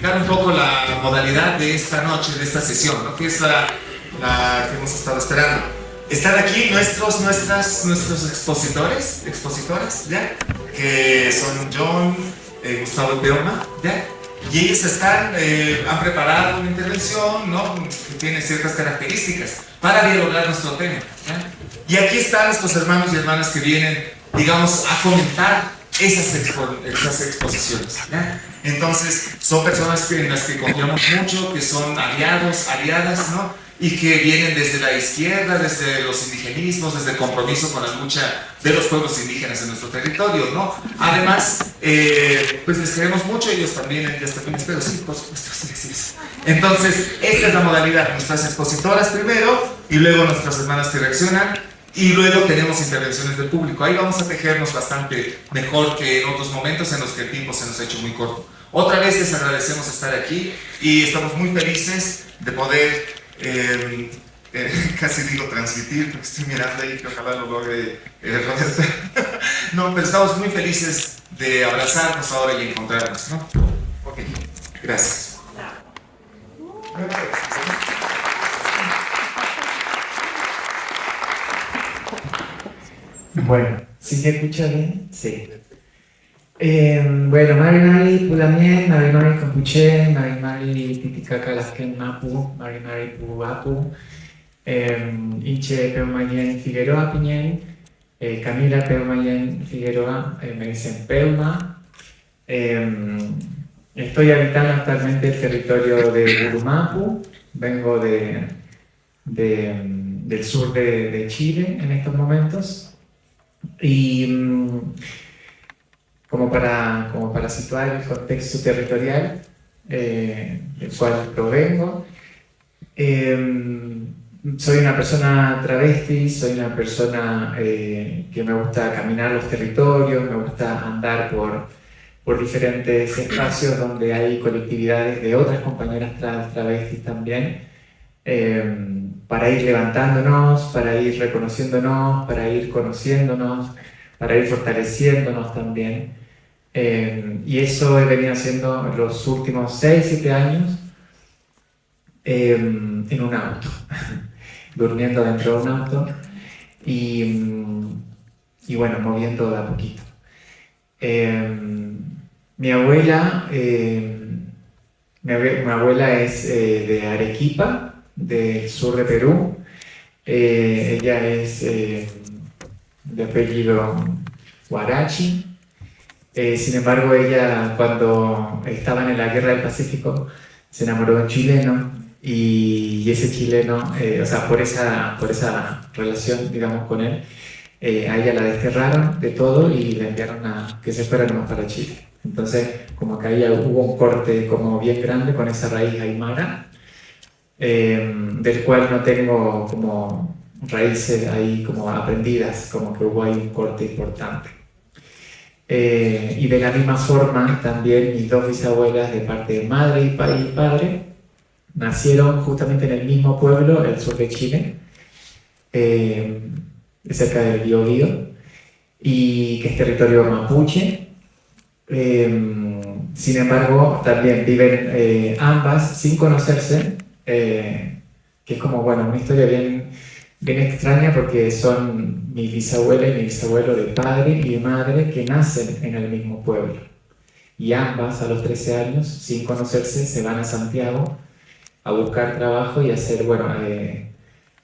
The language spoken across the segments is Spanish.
explicar un poco la modalidad de esta noche, de esta sesión, ¿no? Que es la que hemos estado esperando. Están aquí nuestros expositores, ¿ya? Que son John, Gustavo y Peoma, ¿ya? Y ellos han preparado una intervención, ¿no? Que tiene ciertas características para dialogar nuestro tema, ¿ya? Y aquí están nuestros hermanos y hermanas que vienen, digamos, a comentar esas exposiciones, ¿ya? Entonces, son personas en las que confiamos mucho, que son aliados, aliadas, ¿no? Y que vienen desde la izquierda, desde los indigenismos, desde el compromiso con la lucha de los pueblos indígenas en nuestro territorio, ¿no? Además, pues les queremos mucho, ellos también espero, sí, por supuesto, sí. Entonces, esta es la modalidad, nuestras expositoras primero, y luego nuestras hermanas que reaccionan, y luego tenemos intervenciones del público. Ahí vamos a tejernos bastante mejor que en otros momentos en los que el tiempo se nos ha hecho muy corto. Otra vez les agradecemos estar aquí, y estamos muy felices de poder casi digo transmitir, porque estoy mirando ahí que ojalá lo logre Roberta. No, pero estamos muy felices de abrazarnos ahora y encontrarnos, ¿no? Ok, gracias. Bueno, ¿sí se escucha bien? Sí. Bueno, Mari Pulamien, Mari Campuche, Mari Titicaca Lasken Mapu, Mari Puapu, Inche Peumayen Figueroa Piñén, Camila Peumayen Figueroa, me dicen Peuma. Estoy habitando actualmente el territorio de Urumapu, vengo del sur de Chile en estos momentos. Y como para situar el contexto territorial del cual provengo, soy una persona travesti, soy una persona que me gusta caminar los territorios, me gusta andar por diferentes espacios donde hay colectividades de otras compañeras travestis también, para ir levantándonos, para ir reconociéndonos, para ir conociéndonos, para ir fortaleciéndonos también. Y eso he venido haciendo los últimos 6-7 años en un auto, durmiendo dentro de un auto y bueno, moviendo de a poquito. Mi abuela es de Arequipa, del sur de Perú. Ella es de apellido Huarachi. Sin embargo, ella cuando estaban en la Guerra del Pacífico se enamoró de un chileno y ese chileno, o sea, por esa relación, digamos, con él, a ella la desterraron de todo y la enviaron a que se fuera nomás para Chile. Entonces, como que ahí hubo un corte como bien grande con esa raíz aymara, del cual no tengo como raíces ahí como aprendidas, como que hubo ahí un corte importante. Y de la misma forma también mis dos bisabuelas de parte de madre y padre nacieron justamente en el mismo pueblo, el sur de Chile, cerca del Biobío, y que es territorio mapuche. Sin embargo, también viven ambas sin conocerse, que es como, bueno, una historia bien extraña porque son mi bisabuela y mi bisabuelo de padre y de madre que nacen en el mismo pueblo. Y ambas a los 13 años, sin conocerse, se van a Santiago a buscar trabajo y a hacer, bueno,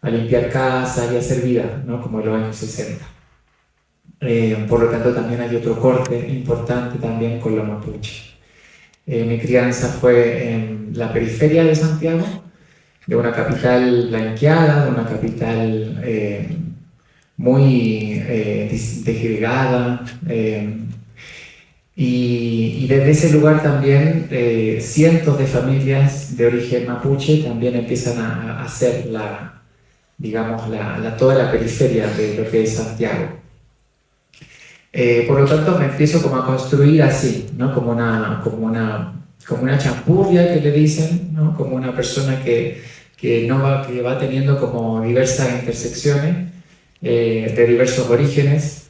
a limpiar casas y a hacer vida, ¿no? Como en los años 60. Por lo tanto, también hay otro corte importante también con los mapuche. Mi crianza fue en la periferia de Santiago, de una capital blanqueada, de una capital muy desgregada, y desde ese lugar también cientos de familias de origen mapuche también empiezan a hacer toda la periferia de lo que es Santiago. Por lo tanto me empiezo como a construir así, ¿no? como una champurria que le dicen, ¿no? Como una persona que va teniendo como diversas intersecciones de diversos orígenes,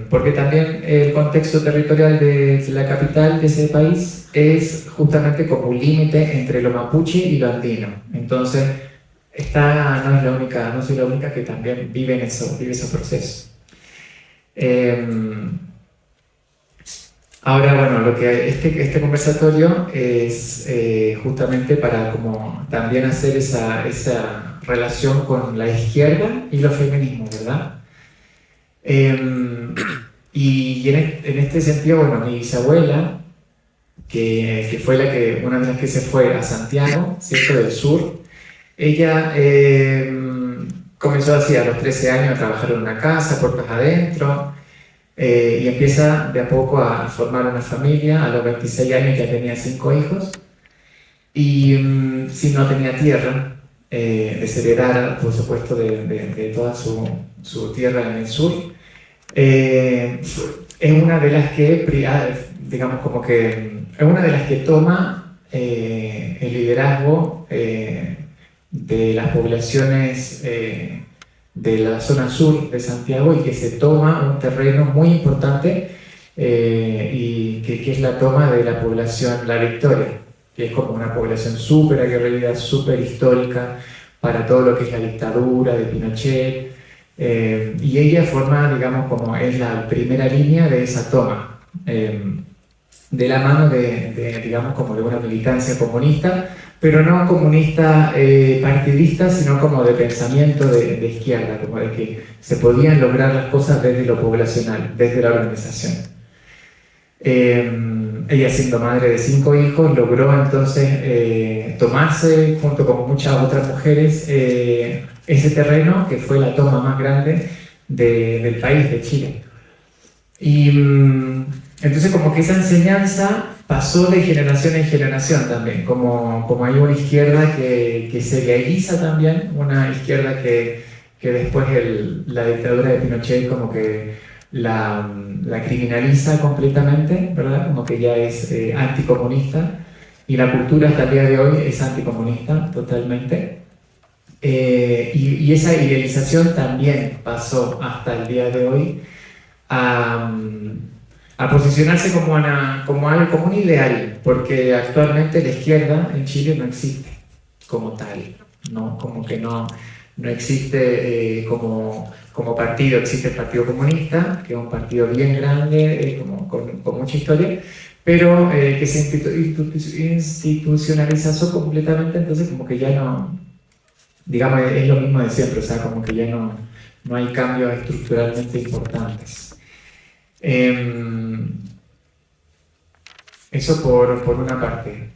Porque también el contexto territorial de la capital de ese país es justamente como un límite entre lo mapuche y lo andino. Entonces, no es la única, no soy la única que también vive esos procesos. Ahora, bueno, lo que este conversatorio es justamente para como también hacer esa relación con la izquierda y los feminismos, ¿verdad? Y en este sentido, bueno, mi bisabuela, que fue una de las que se fue a Santiago, ¿cierto? Del sur, ella comenzó así a los 13 años a trabajar en una casa, puertas adentro, y empieza de a poco a formar una familia. A los 26 años ya tenía 5 hijos, y si no tenía tierra, desheredada, por supuesto, de toda su tierra en el sur. Es una de las que, digamos, como que es una de las que toma el liderazgo de las poblaciones de la zona sur de Santiago, y que se toma un terreno muy importante, y que es la toma de la población La Victoria, que es como una población súper aguerrida, súper histórica para todo lo que es la dictadura de Pinochet. Y ella forma, digamos, como es la primera línea de esa toma, de la mano digamos, como de una militancia comunista, pero no comunista partidista, sino como de pensamiento de izquierda, como de que se podían lograr las cosas desde lo poblacional, desde la organización. Ella, siendo madre de 5 hijos, logró entonces tomarse, junto con muchas otras mujeres, ese terreno, que fue la toma más grande del país, de Chile. Y entonces como que esa enseñanza pasó de generación en generación también, como hay una izquierda que se realiza también, una izquierda que después la dictadura de Pinochet como que la criminaliza completamente, ¿verdad? Como que ya es anticomunista, y la cultura hasta el día de hoy es anticomunista totalmente. Y esa idealización también pasó hasta el día de hoy a posicionarse como un ideal, porque actualmente la izquierda en Chile no existe como tal, ¿no? Como que no existe como partido. Existe el Partido Comunista, que es un partido bien grande, con mucha historia, pero que se institucionalizó completamente. Entonces como que ya no, digamos, es lo mismo de siempre, o sea, como que ya no hay cambios estructuralmente importantes. Eso por una parte.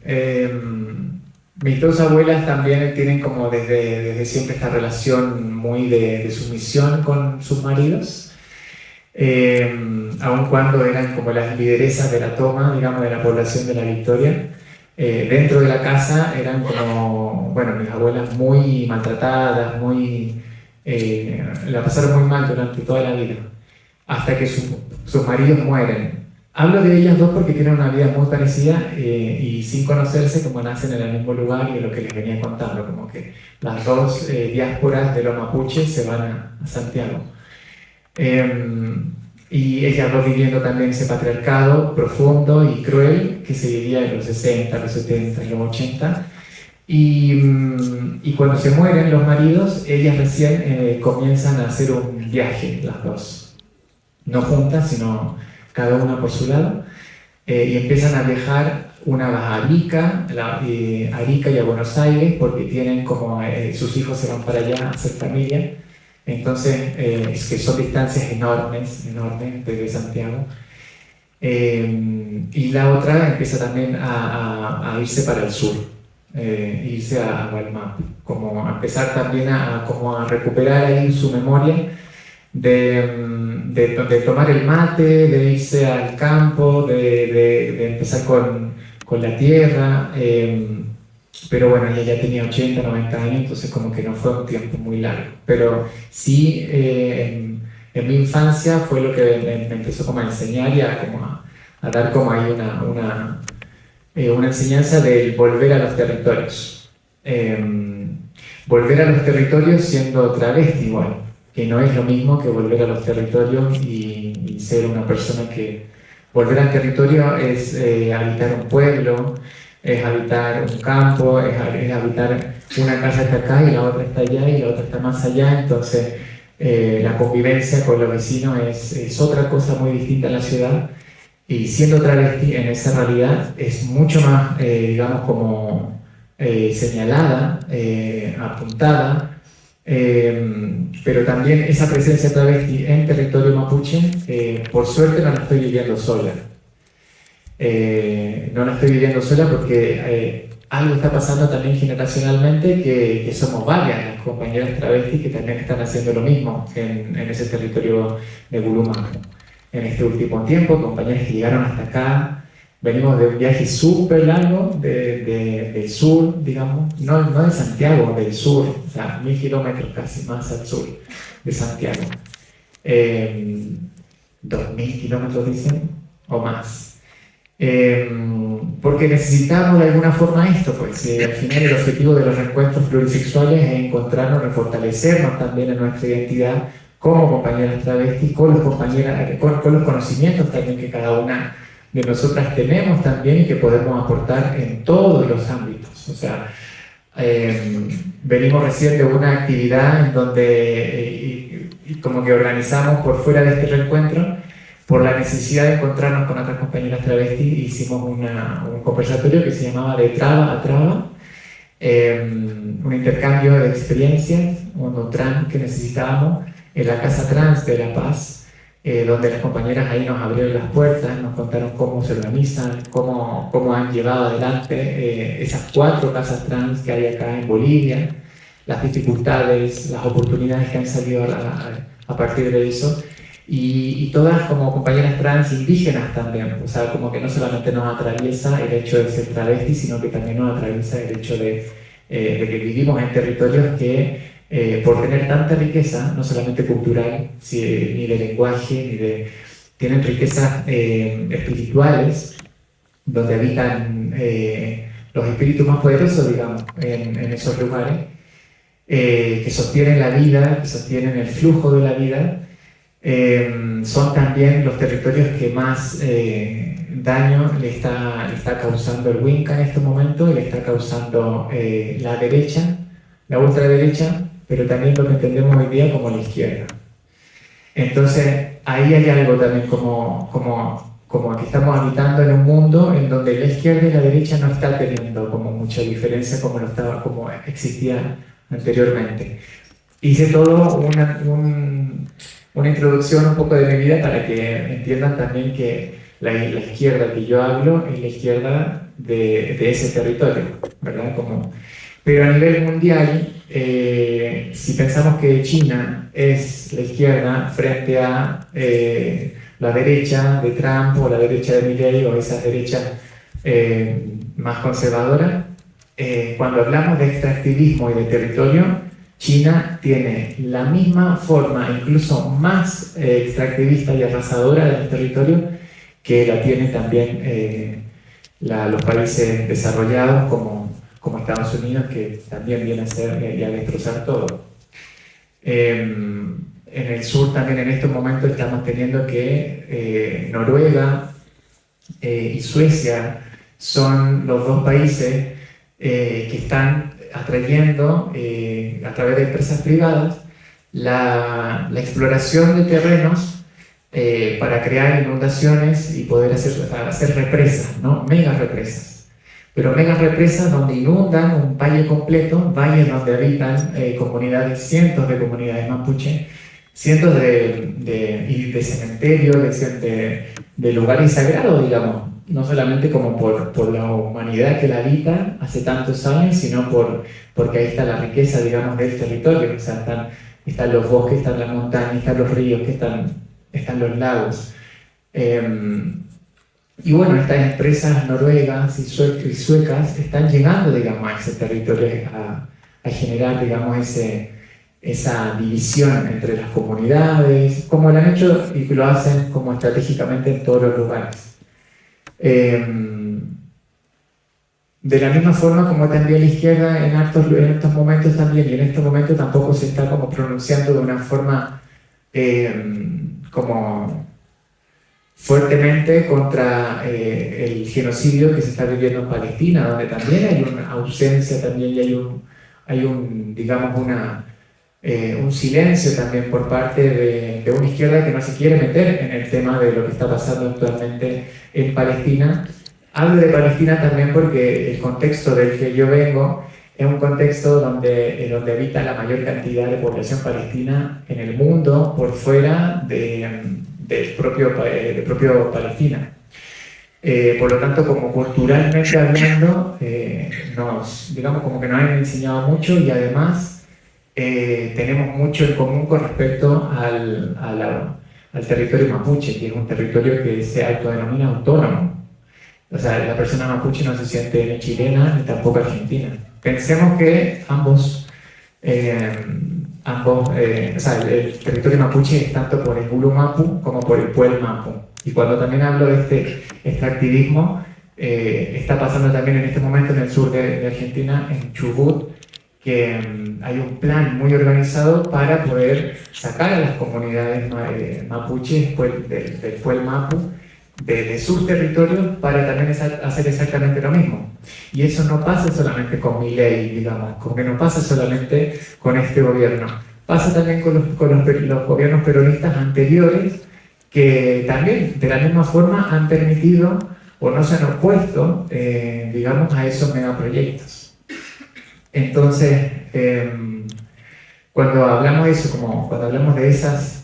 Mis dos abuelas también tienen como desde siempre esta relación muy de sumisión con sus maridos, aun cuando eran como las lideresas de la toma, digamos, de la población de La Victoria. Dentro de la casa eran como, bueno, mis abuelas muy maltratadas, la pasaron muy mal durante toda la vida, hasta que sus maridos mueren. Hablo de ellas dos porque tienen una vida muy parecida, y sin conocerse, como nacen en el mismo lugar, y de lo que les venía contando, como que las dos diásporas de los mapuches se van a Santiago. Y ellas dos viviendo también ese patriarcado profundo y cruel que se vivía en los 60, los 70 y los 80. Y cuando se mueren los maridos, ellas recién comienzan a hacer un viaje, las dos. No juntas, sino cada una por su lado. Y empiezan a viajar, una va a Arica, Arica y a Buenos Aires, porque tienen como sus hijos se van para allá a hacer familia. Entonces, es que son distancias enormes desde Santiago. Y la otra empieza también a irse para el sur, irse a Gualmapu, como a empezar también como a recuperar ahí su memoria de tomar el mate, de irse al campo, de empezar con la tierra. Pero bueno, ella ya tenía 80, 90 años, entonces como que no fue un tiempo muy largo. Pero sí, en mi infancia fue lo que me empezó como a enseñar y a dar como ahí una enseñanza del volver a los territorios. Volver a los territorios siendo travesti igual, que no es lo mismo que volver a los territorios y ser una persona que... Volver al territorio es habitar un pueblo, es habitar un campo, es habitar una casa está acá y la otra está allá y la otra está más allá, entonces la convivencia con los vecinos es otra cosa muy distinta en la ciudad, y siendo travesti en esa realidad es mucho más, digamos, como señalada, apuntada, pero también esa presencia travesti en territorio mapuche, por suerte no la estoy viviendo sola. No la estoy viviendo sola porque algo está pasando también generacionalmente, que somos varias las compañeras travestis que también están haciendo lo mismo en ese territorio de Gulumajo. En este último tiempo, compañeras que llegaron hasta acá, venimos de un viaje súper largo del sur, digamos, no de Santiago, del sur, o sea, 1000 kilómetros casi más al sur de Santiago. 2000 kilómetros dicen, o más. Porque necesitamos de alguna forma esto, pues al final el objetivo de los reencuentros plurisexuales es encontrarnos, refortalecernos también en nuestra identidad como compañeras travestis, con los conocimientos también que cada una de nosotras tenemos también y que podemos aportar en todos los ámbitos. O sea, venimos recién de una actividad en donde y como que organizamos por fuera de este reencuentro, por la necesidad de encontrarnos con otras compañeras travestis, hicimos un conversatorio que se llamaba De Traba a Traba, un intercambio de experiencias, un trans que necesitábamos en la Casa Trans de La Paz, donde las compañeras ahí nos abrieron las puertas, nos contaron cómo se organizan, cómo han llevado adelante esas 4 casas trans que hay acá en Bolivia, las dificultades, las oportunidades que han salido a partir de eso. Y todas como compañeras trans indígenas también, o sea, como que no solamente nos atraviesa el hecho de ser travesti, sino que también nos atraviesa el hecho de que vivimos en territorios que, por tener tanta riqueza, no solamente cultural, ni de lenguaje, tienen riquezas espirituales, donde habitan los espíritus más poderosos, digamos, en esos lugares, que sostienen la vida, que sostienen el flujo de la vida. Son también los territorios que más daño le está causando el Winca en este momento, y le está causando la derecha, la ultraderecha, pero también lo que entendemos hoy día como la izquierda. Entonces ahí hay algo también como que estamos habitando en un mundo en donde la izquierda y la derecha no está teniendo como mucha diferencia como existía anteriormente. Hice todo una introducción un poco de mi vida para que entiendan también que la izquierda que yo hablo es la izquierda de ese territorio, ¿verdad? Pero a nivel mundial, si pensamos que China es la izquierda frente a la derecha de Trump o la derecha de Milley o esa derecha más conservadora, cuando hablamos de extractivismo y de territorio, China tiene la misma forma, incluso más extractivista y arrasadora del territorio que la tienen también los países desarrollados como Estados Unidos, que también viene a ser y a destrozar todo. En el sur también en estos momentos estamos teniendo que Noruega y Suecia son los 2 países que están atrayendo a través de empresas privadas la exploración de terrenos para crear inundaciones y poder hacer represas, ¿no? Mega represas. Pero mega represas donde inundan un valle completo, valles donde habitan comunidades, cientos de comunidades mapuche, cientos de cementerios, de lugares sagrados, digamos. No solamente como por la humanidad que la habita hace tantos años, sino porque ahí está la riqueza, digamos, del territorio. O sea, están los bosques, están las montañas, están los ríos, están los lagos. Y bueno, estas empresas noruegas y suecas están llegando, digamos, a ese territorio a generar, digamos, esa división entre las comunidades, como lo han hecho y lo hacen como estratégicamente en todos los lugares. De la misma forma como también la izquierda en estos momentos también, y en este momento tampoco se está como pronunciando de una forma como fuertemente contra el genocidio que se está viviendo en Palestina, donde también hay una ausencia también y hay un digamos, un silencio también por parte de una izquierda que no se quiere meter en el tema de lo que está pasando actualmente en Palestina. Hablo de Palestina también porque el contexto del que yo vengo es un contexto donde habita la mayor cantidad de población palestina en el mundo, por fuera del propio Palestina. Por lo tanto, como culturalmente hablando, digamos como que nos han enseñado mucho y además tenemos mucho en común con respecto al territorio mapuche, que es un territorio que se autodenomina autónomo. O sea, la persona mapuche no se siente ni chilena ni tampoco argentina. Pensemos que ambos, o sea, el territorio mapuche es tanto por el Gulu Mapu como por el Puel Mapu. Y cuando también hablo de este extractivismo, está pasando también en este momento en el sur de Argentina, en Chubut, que hay un plan muy organizado para poder sacar a las comunidades mapuches del Puel Mapu de sus territorios para también hacer exactamente lo mismo. Y eso no pasa solamente con Milei, digamos, como que no pasa solamente con este gobierno, pasa también con los gobiernos peronistas anteriores, que también de la misma forma han permitido o no se han opuesto, digamos, a esos megaproyectos. Entonces, cuando hablamos de eso, como cuando hablamos de esas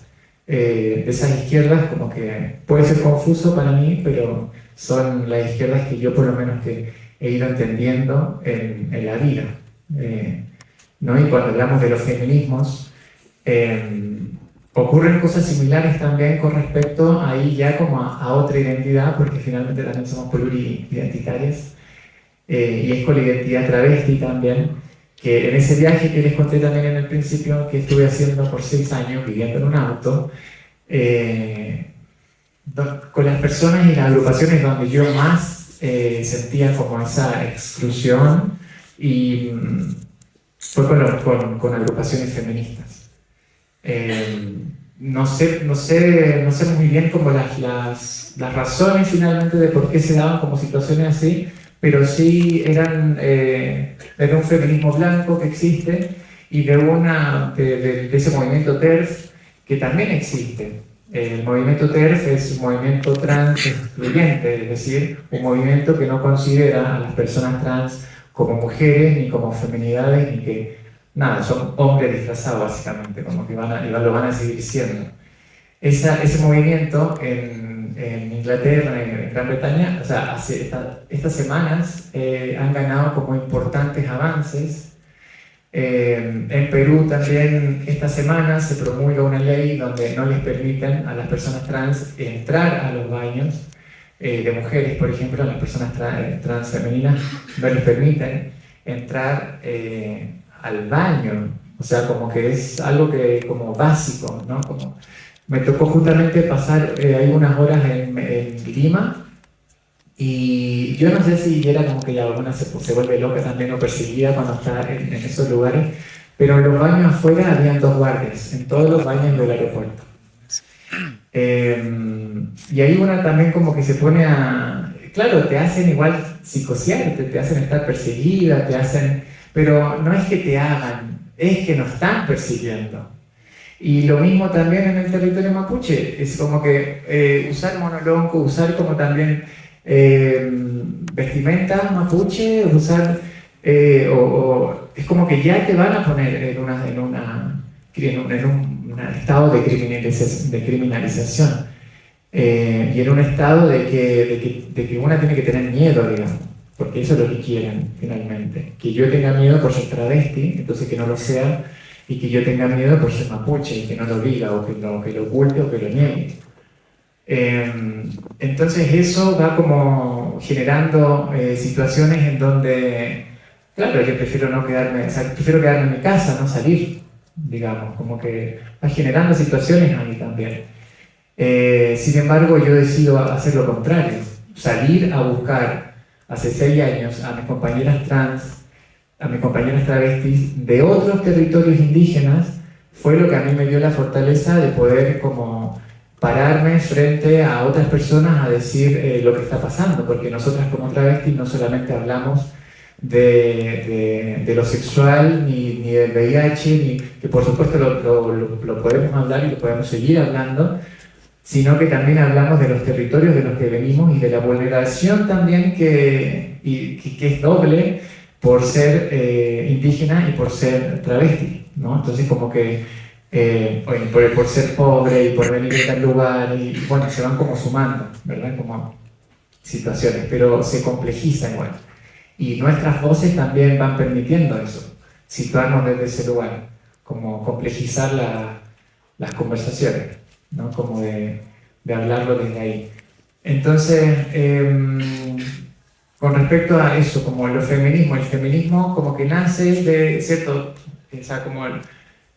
izquierdas, como que puede ser confuso para mí, pero son las izquierdas que yo por lo menos que he ido entendiendo en la vida, ¿no? Y cuando hablamos de los feminismos, ocurren cosas similares también con respecto ahí ya como a otra identidad, porque finalmente también somos pluridentitarias, y es con la identidad travesti también, que en ese viaje que les conté también en el principio, que estuve haciendo por 6 años, viviendo en un auto, con las personas y las agrupaciones donde yo más sentía como esa exclusión, y fue con agrupaciones feministas. No sé muy bien como las razones finalmente de por qué se daban como situaciones así, pero sí eran de un feminismo blanco que existe y de ese movimiento TERF que también existe. El movimiento TERF es un movimiento trans excluyente, es decir, un movimiento que no considera a las personas trans como mujeres ni como feminidades, ni que nada, son hombres disfrazados básicamente, como que lo van a seguir siendo. Ese movimiento en Inglaterra, en Gran Bretaña, o sea, estas semanas han ganado como importantes avances. En Perú también estas semanas se promulga una ley donde no les permiten a las personas trans entrar a los baños de mujeres, por ejemplo, a las personas trans femeninas no les permiten entrar al baño, o sea, como que es algo que como básico, ¿no? Como, me tocó justamente pasar algunas horas en Lima, y yo no sé si era como que ya alguna se vuelve loca también o perseguida cuando está en esos lugares, pero en los baños afuera habían 2 guardias, en todos los baños del aeropuerto. Y ahí una también como que se pone claro, te hacen igual psicosear, te hacen estar perseguida, pero no es que te hagan, es que nos están persiguiendo. Y lo mismo también en el territorio mapuche, es como que usar monolonco, usar como también vestimenta mapuche, usar, es como que ya te van a poner en un estado de criminalización, y en un estado de que una tiene que tener miedo, digamos, porque eso es lo que quieren finalmente, que yo tenga miedo por ser travesti, entonces que no lo sea, y que yo tenga miedo por ser mapuche y que no lo diga, o que lo oculte o que lo niegue. Entonces eso va como generando situaciones en donde, claro, yo prefiero quedarme en mi casa, no salir, digamos, como que va generando situaciones ahí también. Sin embargo, yo decido hacer lo contrario, salir a buscar hace 6 años a mis compañeras trans, a mis compañeras travestis de otros territorios indígenas, fue lo que a mí me dio la fortaleza de poder como pararme frente a otras personas a decir lo que está pasando, porque nosotras como travestis no solamente hablamos de lo sexual, ni del VIH, ni, que por supuesto lo podemos hablar y lo podemos seguir hablando, sino que también hablamos de los territorios de los que venimos y de la vulneración también que es doble por ser indígena y por ser travesti, ¿no? Entonces como que por ser pobre y por venir de tal lugar, y bueno, se van como sumando, ¿verdad? Como situaciones, pero se complejiza igual. Y nuestras voces también van permitiendo eso, situarnos desde ese lugar, como complejizar las conversaciones, ¿no? Como de hablarlo desde ahí. Entonces, con respecto a eso, como el feminismo como que nace de, ¿cierto? O sea, como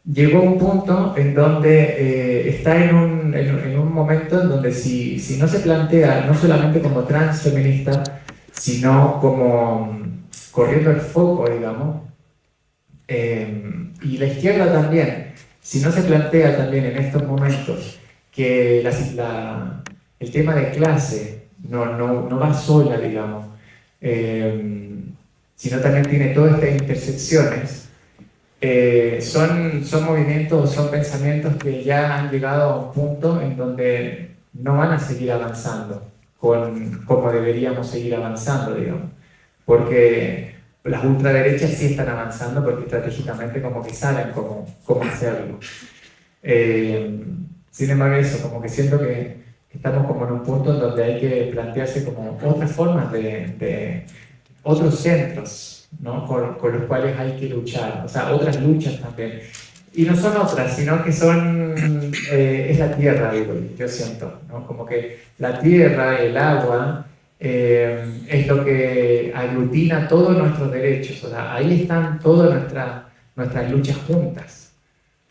llegó a un punto en donde está en un momento en donde si no se plantea, no solamente como transfeminista, sino como corriendo el foco, digamos, y la izquierda también, si no se plantea también en estos momentos que el tema de clase no va sola, digamos, sino también tiene todas estas intersecciones, son movimientos, son pensamientos que ya han llegado a un punto en donde no van a seguir avanzando como deberíamos seguir avanzando, digamos, porque las ultraderechas sí están avanzando porque estratégicamente como que saben cómo hacerlo. Sin embargo, eso, como que siento que estamos como en un punto en donde hay que plantearse como otras formas de otros centros, ¿no? con los cuales hay que luchar, o sea, otras luchas también. Y no son otras, sino que es la tierra, digo, yo siento, ¿no? Como que la tierra, el agua, es lo que aglutina todos nuestros derechos, o sea, ahí están todas nuestras luchas juntas.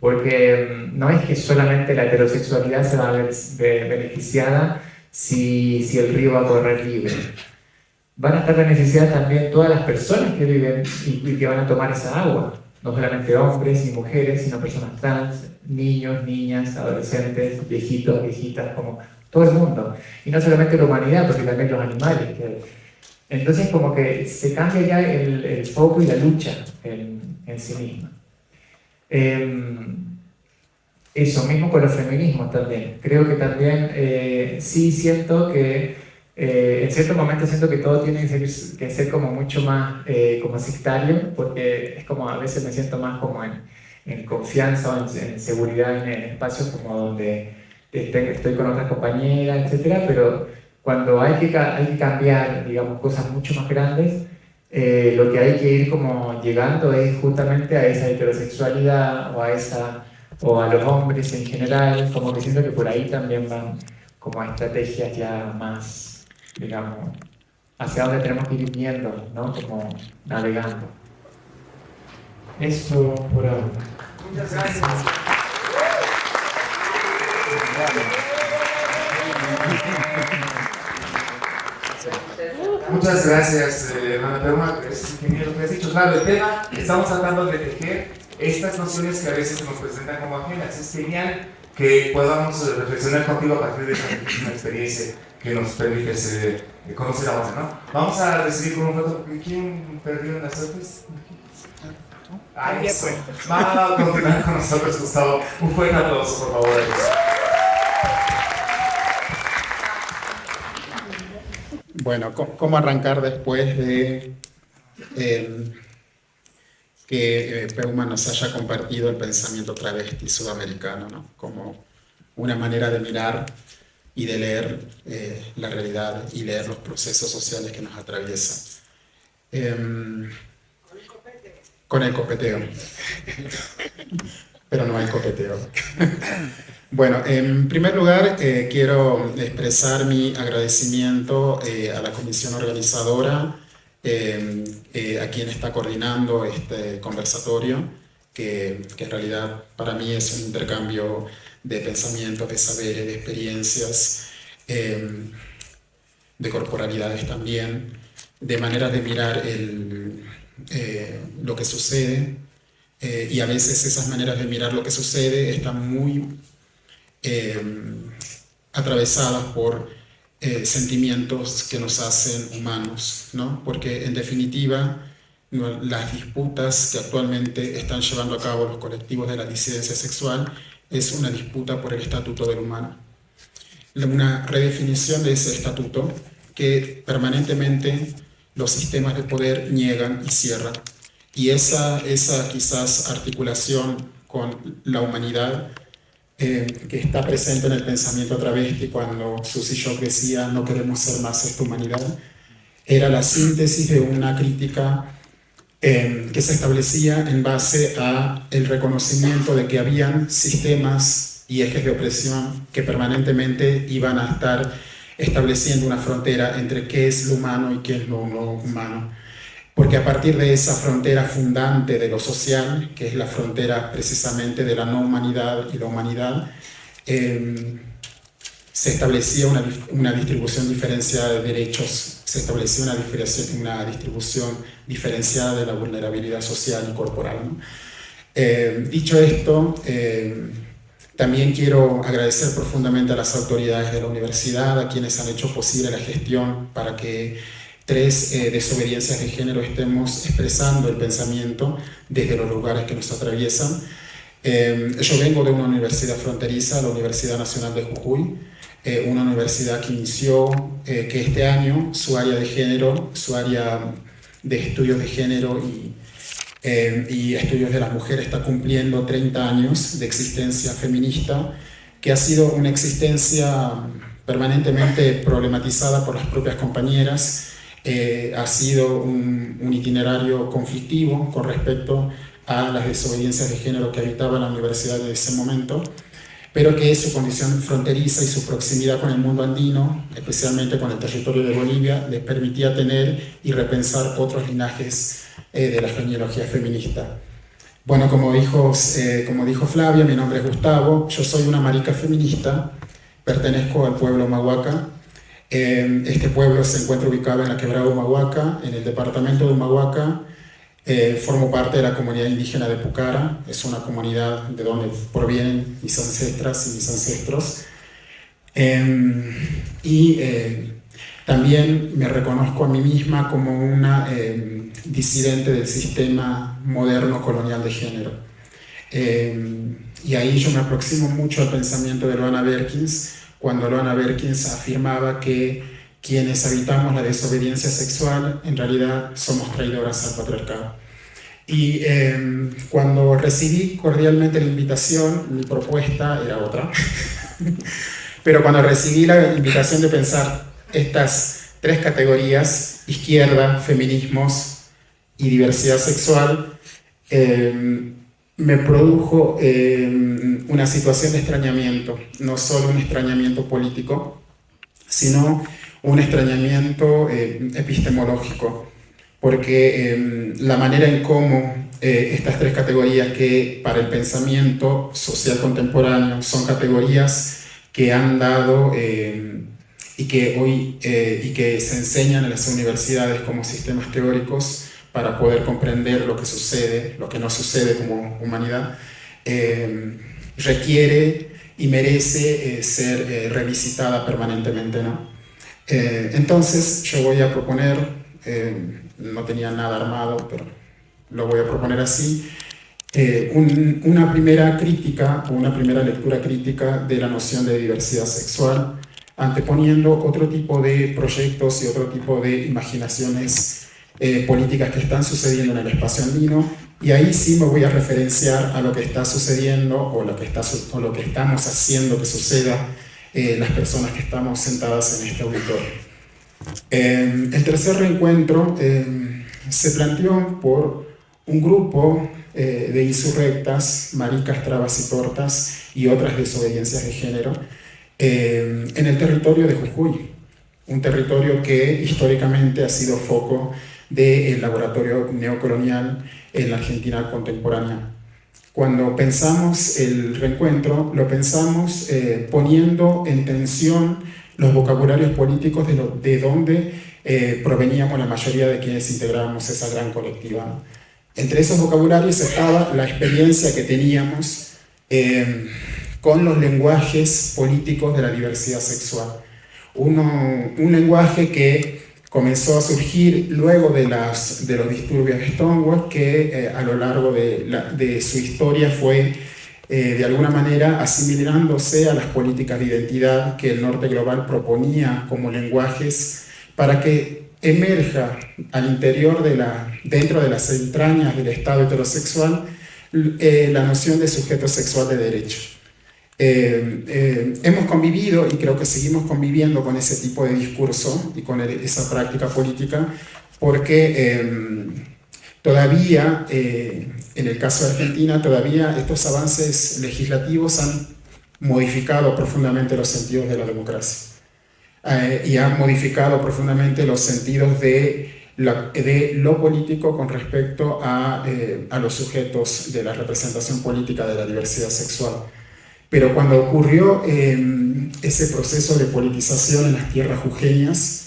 Porque no es que solamente la heterosexualidad se va a ver beneficiada si el río va a correr libre. Van a estar beneficiadas también todas las personas que viven y que van a tomar esa agua. No solamente hombres y mujeres, sino personas trans, niños, niñas, adolescentes, viejitos, viejitas, como todo el mundo. Y no solamente la humanidad, porque también los animales. Entonces como que se cambia ya el foco y la lucha en sí misma. Eso mismo con los feminismos también. Creo que también sí siento que en ciertos momentos siento que todo tiene que ser como mucho más como sectario, porque es como a veces me siento más como en confianza o en seguridad en espacios como donde estoy con otras compañeras, etcétera, pero cuando hay que cambiar, digamos, cosas mucho más grandes, lo que hay que ir como llegando es justamente a esa heterosexualidad o a los hombres en general, como que siento que por ahí también van como a estrategias ya más, digamos, hacia donde tenemos que ir viendo, ¿no? Como navegando. Eso por ahora. Muchas gracias. Muchas gracias, hermana Perma. Es genial lo que has dicho. Claro, el tema, estamos tratando de tejer estas nociones que a veces se nos presentan como ajenas. Es genial que podamos reflexionar contigo a partir de esta experiencia que nos permite conocer a otra, ¿no? Vamos a recibir con un rato. ¿Quién perdió en las artes? Ahí eso. Vamos a continuar con nosotros, Gustavo. Un fuerte aplauso, por favor. Bueno, ¿cómo arrancar después de que Peuma nos haya compartido el pensamiento travesti sudamericano, ¿no? Como una manera de mirar y de leer la realidad y leer los procesos sociales que nos atraviesan? Con el copeteo. Pero no hay copeteo. Bueno, en primer lugar quiero expresar mi agradecimiento a la comisión organizadora, a quien está coordinando este conversatorio, que en realidad para mí es un intercambio de pensamientos, de saberes, de experiencias, de corporalidades también, de maneras de mirar lo que sucede, y a veces esas maneras de mirar lo que sucede están muy atravesadas por sentimientos que nos hacen humanos, ¿no? Porque en definitiva las disputas que actualmente están llevando a cabo los colectivos de la disidencia sexual es una disputa por el estatuto del humano. Una redefinición de ese estatuto que permanentemente los sistemas de poder niegan y cierran. Y esa quizás articulación con la humanidad que está presente en el pensamiento travesti cuando Susy Shock decía no queremos ser más esta humanidad, era la síntesis de una crítica que se establecía en base a el reconocimiento de que habían sistemas y ejes de opresión que permanentemente iban a estar estableciendo una frontera entre qué es lo humano y qué es lo no humano. Porque a partir de esa frontera fundante de lo social, que es la frontera precisamente de la no humanidad y la humanidad, se establecía una distribución diferenciada de derechos, se establecía una distribución diferenciada de la vulnerabilidad social y corporal, ¿no? Dicho esto, también quiero agradecer profundamente a las autoridades de la universidad, a quienes han hecho posible la gestión para que 3 desobediencias de género estemos expresando el pensamiento desde los lugares que nos atraviesan. Yo vengo de una universidad fronteriza, la Universidad Nacional de Jujuy, una universidad que inició, que este año su área de género, su área de estudios de género y estudios de las mujeres está cumpliendo 30 años de existencia feminista, que ha sido una existencia permanentemente problematizada por las propias compañeras. Ha sido un itinerario conflictivo con respecto a las desobediencias de género que habitaban la universidad en ese momento, pero que su condición fronteriza y su proximidad con el mundo andino, especialmente con el territorio de Bolivia, les permitía tener y repensar otros linajes de la genealogía feminista. Bueno, como dijo Flavia, mi nombre es Gustavo, yo soy una marica feminista, pertenezco al pueblo Humahuaca. Este pueblo se encuentra ubicado en la quebrada de Humahuaca, en el departamento de Humahuaca. Formo parte de la comunidad indígena de Pucara, es una comunidad de donde provienen mis ancestras y mis ancestros. También me reconozco a mí misma como una disidente del sistema moderno colonial de género. Y ahí yo me aproximo mucho al pensamiento de Loana Berkins, cuando Loana Berkins afirmaba que quienes habitamos la desobediencia sexual en realidad somos traidoras al patriarcado. Y cuando recibí cordialmente la invitación, mi propuesta era otra, pero cuando recibí la invitación de pensar estas 3 categorías, izquierda, feminismos y diversidad sexual, me produjo una situación de extrañamiento, no solo un extrañamiento político, sino un extrañamiento epistemológico, porque la manera en cómo estas 3 categorías que para el pensamiento social contemporáneo son categorías que han dado y que hoy y que se enseñan en las universidades como sistemas teóricos para poder comprender lo que sucede, lo que no sucede como humanidad, requiere y merece ser revisitada permanentemente, ¿no? Entonces yo voy a proponer, no tenía nada armado, pero lo voy a proponer así, una primera crítica o una primera lectura crítica de la noción de diversidad sexual, anteponiendo otro tipo de proyectos y otro tipo de imaginaciones políticas que están sucediendo en el espacio andino, y ahí sí me voy a referenciar a lo que está sucediendo o lo que estamos haciendo que suceda las personas que estamos sentadas en este auditorio. El tercer reencuentro se planteó por un grupo de insurrectas, maricas, trabas y tortas y otras desobediencias de género en el territorio de Jujuy, un territorio que históricamente ha sido foco del laboratorio neocolonial en la Argentina contemporánea. Cuando pensamos el reencuentro, lo pensamos poniendo en tensión los vocabularios políticos de donde proveníamos la mayoría de quienes integrábamos esa gran colectiva, ¿no? Entre esos vocabularios estaba la experiencia que teníamos con los lenguajes políticos de la diversidad sexual. Un lenguaje que comenzó a surgir luego de los disturbios de Stonewall, que a lo largo de su historia fue de alguna manera asimilándose a las políticas de identidad que el norte global proponía como lenguajes para que emerja al interior dentro de las entrañas del Estado heterosexual la noción de sujeto sexual de derecho. Hemos convivido y creo que seguimos conviviendo con ese tipo de discurso y con esa práctica política porque todavía, en el caso de Argentina, todavía estos avances legislativos han modificado profundamente los sentidos de la democracia y han modificado profundamente los sentidos de lo político con respecto a los sujetos de la representación política de la diversidad sexual. Pero cuando ocurrió ese proceso de politización en las tierras jujeñas,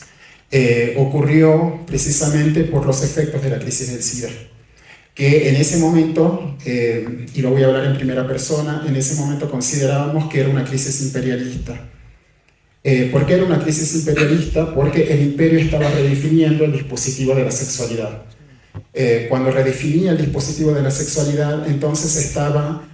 ocurrió precisamente por los efectos de la crisis del SIDA, que en ese momento, y lo voy a hablar en primera persona, en ese momento considerábamos que era una crisis imperialista. ¿Por qué era una crisis imperialista? Porque el imperio estaba redefiniendo el dispositivo de la sexualidad. Cuando redefinía el dispositivo de la sexualidad, entonces estaba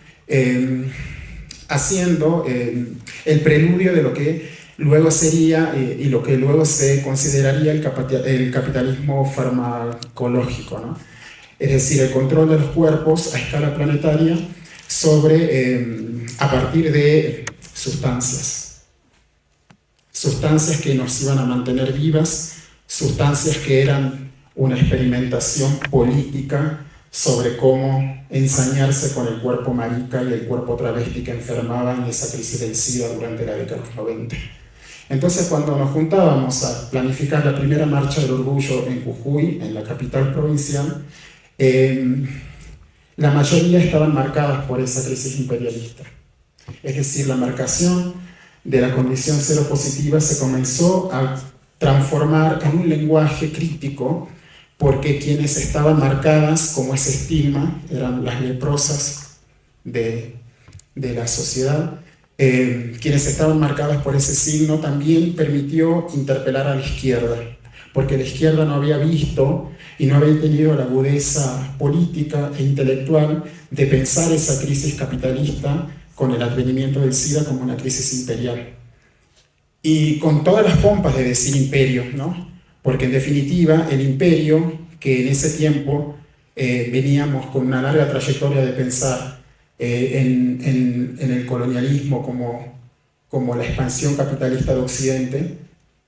haciendo el preludio de lo que luego sería y lo que luego se consideraría el capitalismo farmacológico, ¿no? Es decir, el control de los cuerpos a escala planetaria a partir de sustancias que nos iban a mantener vivas, sustancias que eran una experimentación política sobre cómo ensañarse con el cuerpo marica y el cuerpo travesti que enfermaba en esa crisis del SIDA durante la década de los 90. Entonces, cuando nos juntábamos a planificar la primera marcha del orgullo en Jujuy, en la capital provincial, la mayoría estaban marcadas por esa crisis imperialista. Es decir, la marcación de la condición seropositiva se comenzó a transformar en un lenguaje crítico, porque quienes estaban marcadas como ese estigma eran las leprosas de la sociedad. Quienes estaban marcadas por ese signo también permitió interpelar a la izquierda, porque la izquierda no había visto y no había tenido la agudeza política e intelectual de pensar esa crisis capitalista con el advenimiento del SIDA como una crisis imperial. Y con todas las pompas de decir imperio, ¿no? Porque en definitiva el imperio, que en ese tiempo veníamos con una larga trayectoria de pensar en el colonialismo como la expansión capitalista de Occidente,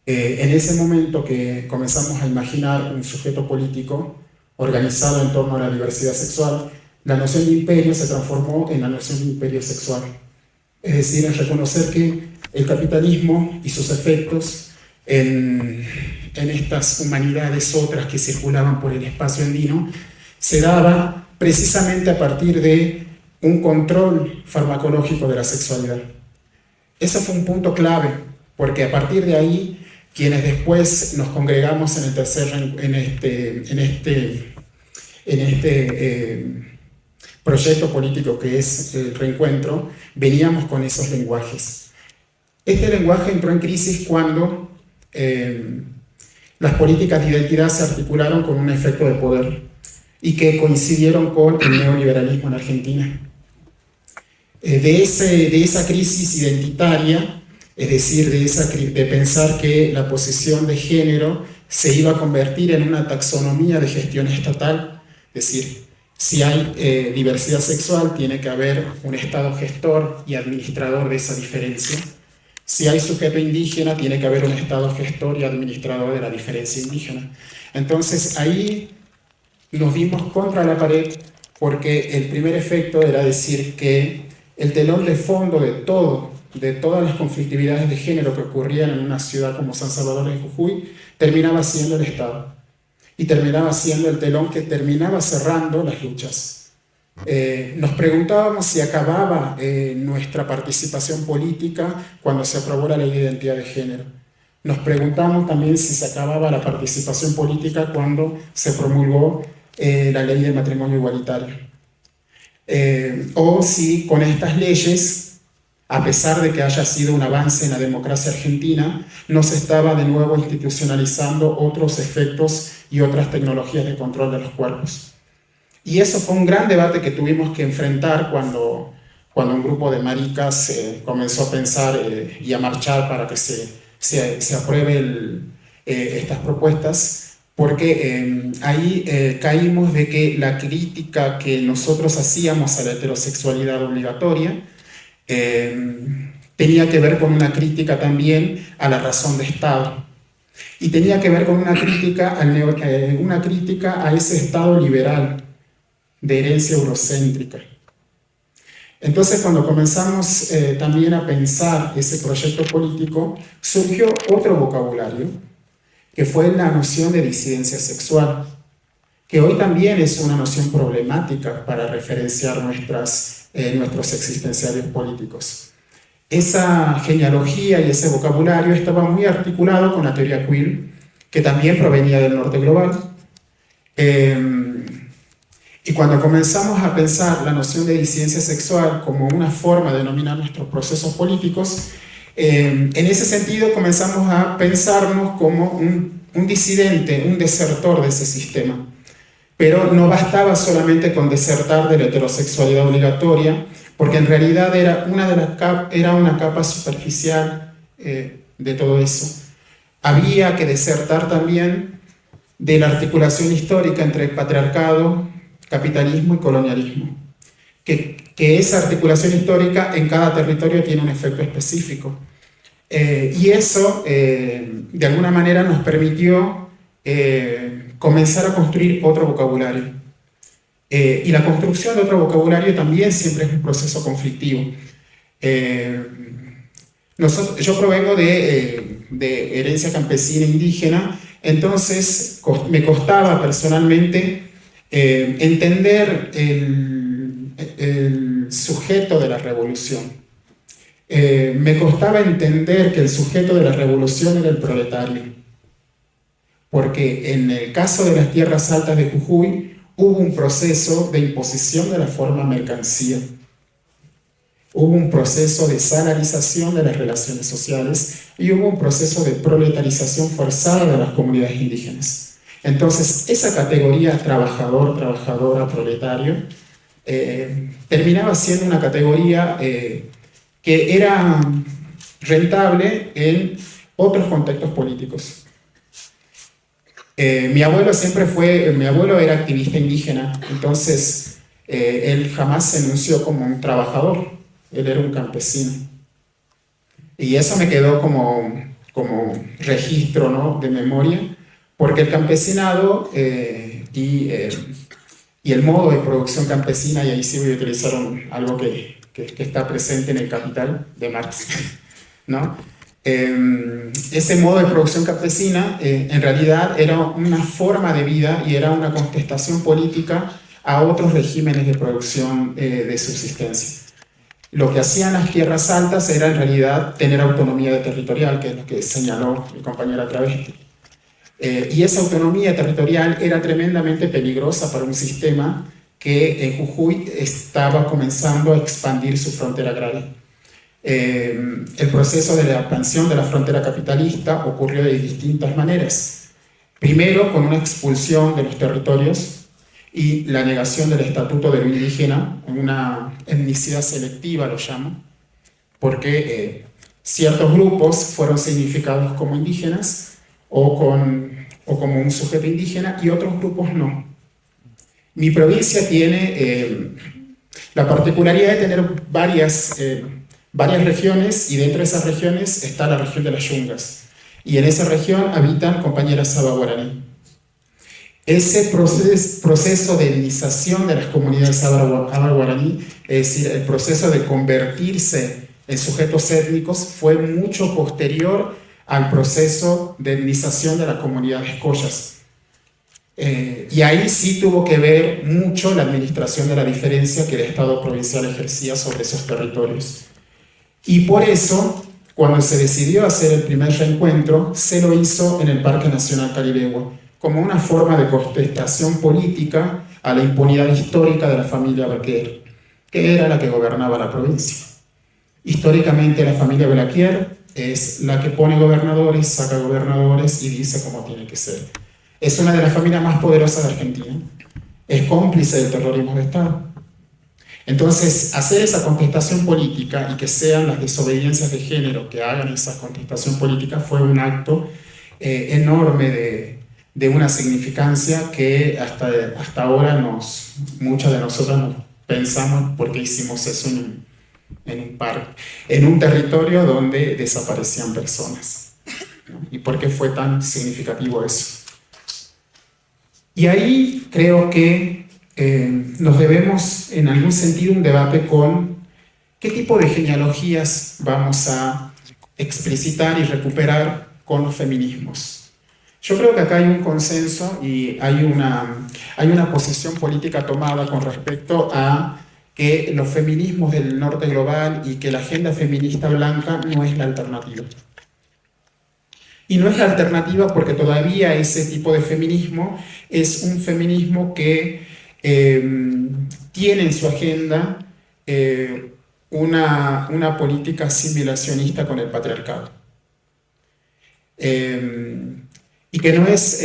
en ese momento que comenzamos a imaginar un sujeto político organizado en torno a la diversidad sexual, la noción de imperio se transformó en la noción de imperio sexual. Es decir, en reconocer que el capitalismo y sus efectos en estas humanidades otras que circulaban por el espacio andino se daba precisamente a partir de un control farmacológico de la sexualidad. Ese fue un punto clave, porque a partir de ahí, quienes después nos congregamos en este proyecto político que es el Reencuentro, veníamos con esos lenguajes. Este lenguaje entró en crisis cuando las políticas de identidad se articularon con un efecto de poder y que coincidieron con el neoliberalismo en Argentina. De esa crisis identitaria, es decir, de pensar que la posición de género se iba a convertir en una taxonomía de gestión estatal, es decir, si hay diversidad sexual, tiene que haber un Estado gestor y administrador de esa diferencia. Si hay sujeto indígena, tiene que haber un Estado gestor y administrador de la diferencia indígena. Entonces ahí nos dimos contra la pared, porque el primer efecto era decir que el telón de fondo de todas las conflictividades de género que ocurrían en una ciudad como San Salvador en Jujuy, terminaba siendo el Estado. Y terminaba siendo el telón que terminaba cerrando las luchas. Nos preguntábamos si acababa nuestra participación política cuando se aprobó la ley de identidad de género. nos preguntamos también si se acababa la participación política cuando se promulgó la ley del matrimonio igualitario. O si con estas leyes, a pesar de que haya sido un avance en la democracia argentina, no se estaba de nuevo institucionalizando otros efectos y otras tecnologías de control de los cuerpos. Y eso fue un gran debate que tuvimos que enfrentar cuando un grupo de maricas comenzó a pensar y a marchar para que se apruebe estas propuestas, porque ahí caímos de que la crítica que nosotros hacíamos a la heterosexualidad obligatoria tenía que ver con una crítica también a la razón de Estado, y tenía que ver con una crítica a ese Estado liberal de herencia eurocéntrica. Entonces, cuando comenzamos también a pensar ese proyecto político, surgió otro vocabulario, que fue la noción de disidencia sexual, que hoy también es una noción problemática para referenciar nuestros existenciarios políticos. Esa genealogía y ese vocabulario estaba muy articulado con la teoría queer, que también provenía del norte global. Y cuando comenzamos a pensar la noción de disidencia sexual como una forma de denominar nuestros procesos políticos, en ese sentido comenzamos a pensarnos como un disidente, un desertor de ese sistema. Pero no bastaba solamente con desertar de la heterosexualidad obligatoria, porque en realidad era una capa superficial de todo eso. Había que desertar también de la articulación histórica entre el patriarcado, capitalismo y colonialismo. Que esa articulación histórica en cada territorio tiene un efecto específico. Y eso, de alguna manera, nos permitió comenzar a construir otro vocabulario. Y la construcción de otro vocabulario también siempre es un proceso conflictivo. Yo provengo de herencia campesina indígena, entonces me costaba personalmente entender el sujeto de la revolución. Me costaba entender que el sujeto de la revolución era el proletario, porque en el caso de las tierras altas de Jujuy hubo un proceso de imposición de la forma mercancía, hubo un proceso de salarización de las relaciones sociales y hubo un proceso de proletarización forzada de las comunidades indígenas. Entonces, esa categoría trabajador, trabajadora, proletario, terminaba siendo una categoría que era rentable en otros contextos políticos. Mi abuelo era activista indígena, entonces él jamás se enunció como un trabajador, él era un campesino. Y eso me quedó como registro, ¿no?, de memoria, porque el campesinado y el modo de producción campesina, y ahí sí voy a utilizar algo que está presente en el Capital de Marx, ¿no? Ese modo de producción campesina en realidad era una forma de vida y era una contestación política a otros regímenes de producción de subsistencia. Lo que hacían las tierras altas era en realidad tener autonomía territorial, que es lo que señaló mi compañera Travesti. Y esa autonomía territorial era tremendamente peligrosa para un sistema que en Jujuy estaba comenzando a expandir su frontera agraria. El proceso de la expansión de la frontera capitalista ocurrió de distintas maneras. Primero, con una expulsión de los territorios y la negación del estatuto de lo indígena, una etnicidad selectiva lo llamo, porque ciertos grupos fueron significados como indígenas o como un sujeto indígena y otros grupos no. Mi provincia tiene la particularidad de tener varias regiones, y dentro de esas regiones está la región de las Yungas, y en esa región habitan compañeras saba-guaraní. Ese proceso de etnización de las comunidades saba-guaraní, es decir, el proceso de convertirse en sujetos étnicos, fue mucho posterior al proceso de etnización de las comunidades collas. Y ahí sí tuvo que ver mucho la administración de la diferencia que el Estado provincial ejercía sobre esos territorios. Y por eso, Cuando se decidió hacer el primer reencuentro, se lo hizo en el Parque Nacional Caribe, como una forma de contestación política a la impunidad histórica de la familia Baquer, que era la que gobernaba la provincia. Históricamente la familia Balaquier es la que pone gobernadores, saca gobernadores y dice cómo tiene que ser. Es una de las familias más poderosas de Argentina. Es cómplice del terrorismo de Estado. Entonces, hacer esa contestación política y que sean las desobediencias de género que hagan esa contestación política fue un acto enorme de una significancia que hasta ahora muchas de nosotras nos pensamos por qué hicimos eso en un parque, en un territorio donde desaparecían personas, ¿no? ¿Y por qué fue tan significativo eso? Y ahí creo que nos debemos en algún sentido un debate con qué tipo de genealogías vamos a explicitar y recuperar con los feminismos. Yo creo que acá hay un consenso y hay una posición política tomada con respecto a que los feminismos del norte global y que la agenda feminista blanca no es la alternativa. Y no es la alternativa porque todavía ese tipo de feminismo es un feminismo que tiene en su agenda una política asimilacionista con el patriarcado. Y que no es...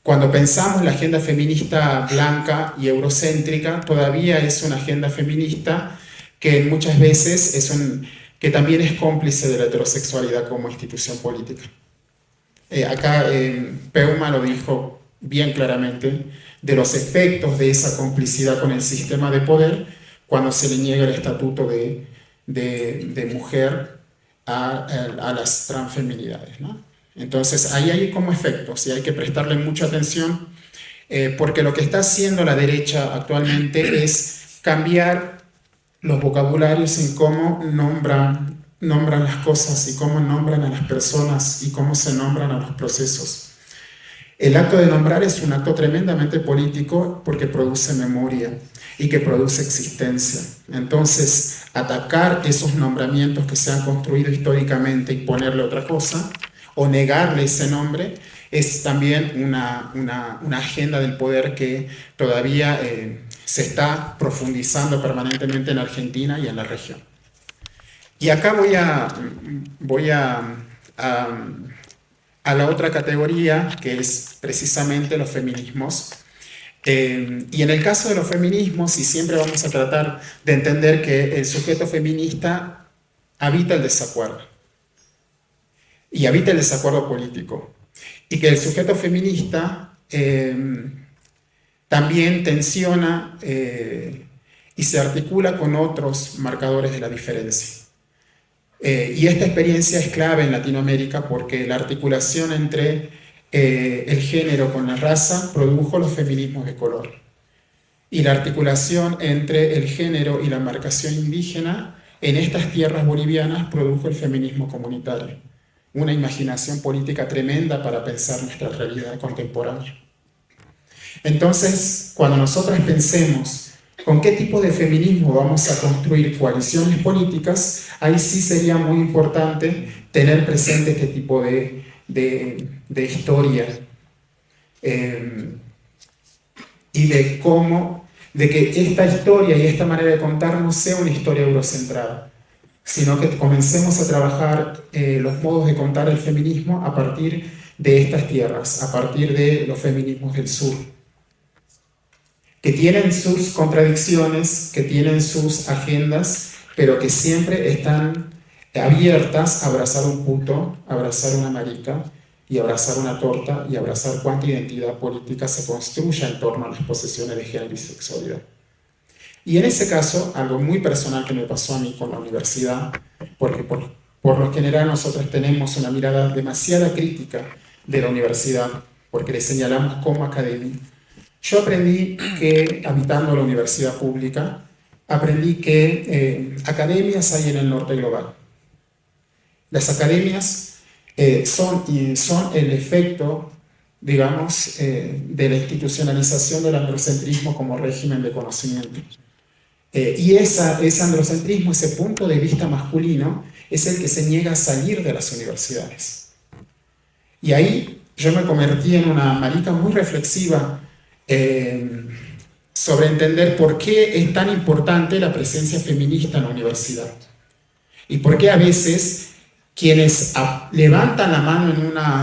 cuando pensamos la agenda feminista blanca y eurocéntrica, todavía es una agenda feminista que muchas veces que también es cómplice de la heterosexualidad como institución política. Acá Peuma lo dijo bien claramente, de los efectos de esa complicidad con el sistema de poder cuando se le niega el estatuto de mujer a las transfeminidades, ¿no? Entonces ahí hay como efectos y hay que prestarle mucha atención porque lo que está haciendo la derecha actualmente es cambiar los vocabularios en cómo nombran las cosas y cómo nombran a las personas y cómo se nombran a los procesos. El acto de nombrar es un acto tremendamente político porque produce memoria y que produce existencia. Entonces, atacar esos nombramientos que se han construido históricamente y ponerle otra cosa, o negarle ese nombre, es también una agenda del poder que todavía se está profundizando permanentemente en Argentina y en la región. Y acá voy a la otra categoría, que es precisamente los feminismos. Y en el caso de los feminismos, y siempre vamos a tratar de entender que el sujeto feminista habita el desacuerdo, y habita el desacuerdo político, y que el sujeto feminista también tensiona y se articula con otros marcadores de la diferencia. Y esta experiencia es clave en Latinoamérica porque la articulación entre el género con la raza produjo los feminismos de color. Y la articulación entre el género y la marcación indígena en estas tierras bolivianas produjo el feminismo comunitario. Una imaginación política tremenda para pensar nuestra realidad contemporánea. Entonces, cuando nosotros pensemos con qué tipo de feminismo vamos a construir coaliciones políticas, ahí sí sería muy importante tener presente este tipo de historia y de que esta historia y esta manera de contar no sea una historia eurocentrada, sino que comencemos a trabajar los modos de contar el feminismo a partir de estas tierras, a partir de los feminismos del sur, que tienen sus contradicciones, que tienen sus agendas, pero que siempre están abiertas a abrazar un puto, a abrazar una marica, y abrazar una torta, y abrazar cuánta identidad política se construya en torno a las posesiones de género y sexualidad. Y en ese caso, algo muy personal que me pasó a mí con la universidad, porque por lo general nosotros tenemos una mirada demasiado crítica de la universidad, porque le señalamos como academia. Yo aprendí que, habitando la universidad pública, aprendí que academias hay en el norte global. Las academias son el efecto, digamos, de la institucionalización del androcentrismo como régimen de conocimiento. Y ese androcentrismo, ese punto de vista masculino, es el que se niega a salir de las universidades. Y ahí yo me convertí en una marica muy reflexiva sobre entender por qué es tan importante la presencia feminista en la universidad. Y por qué a veces quienes levantan la mano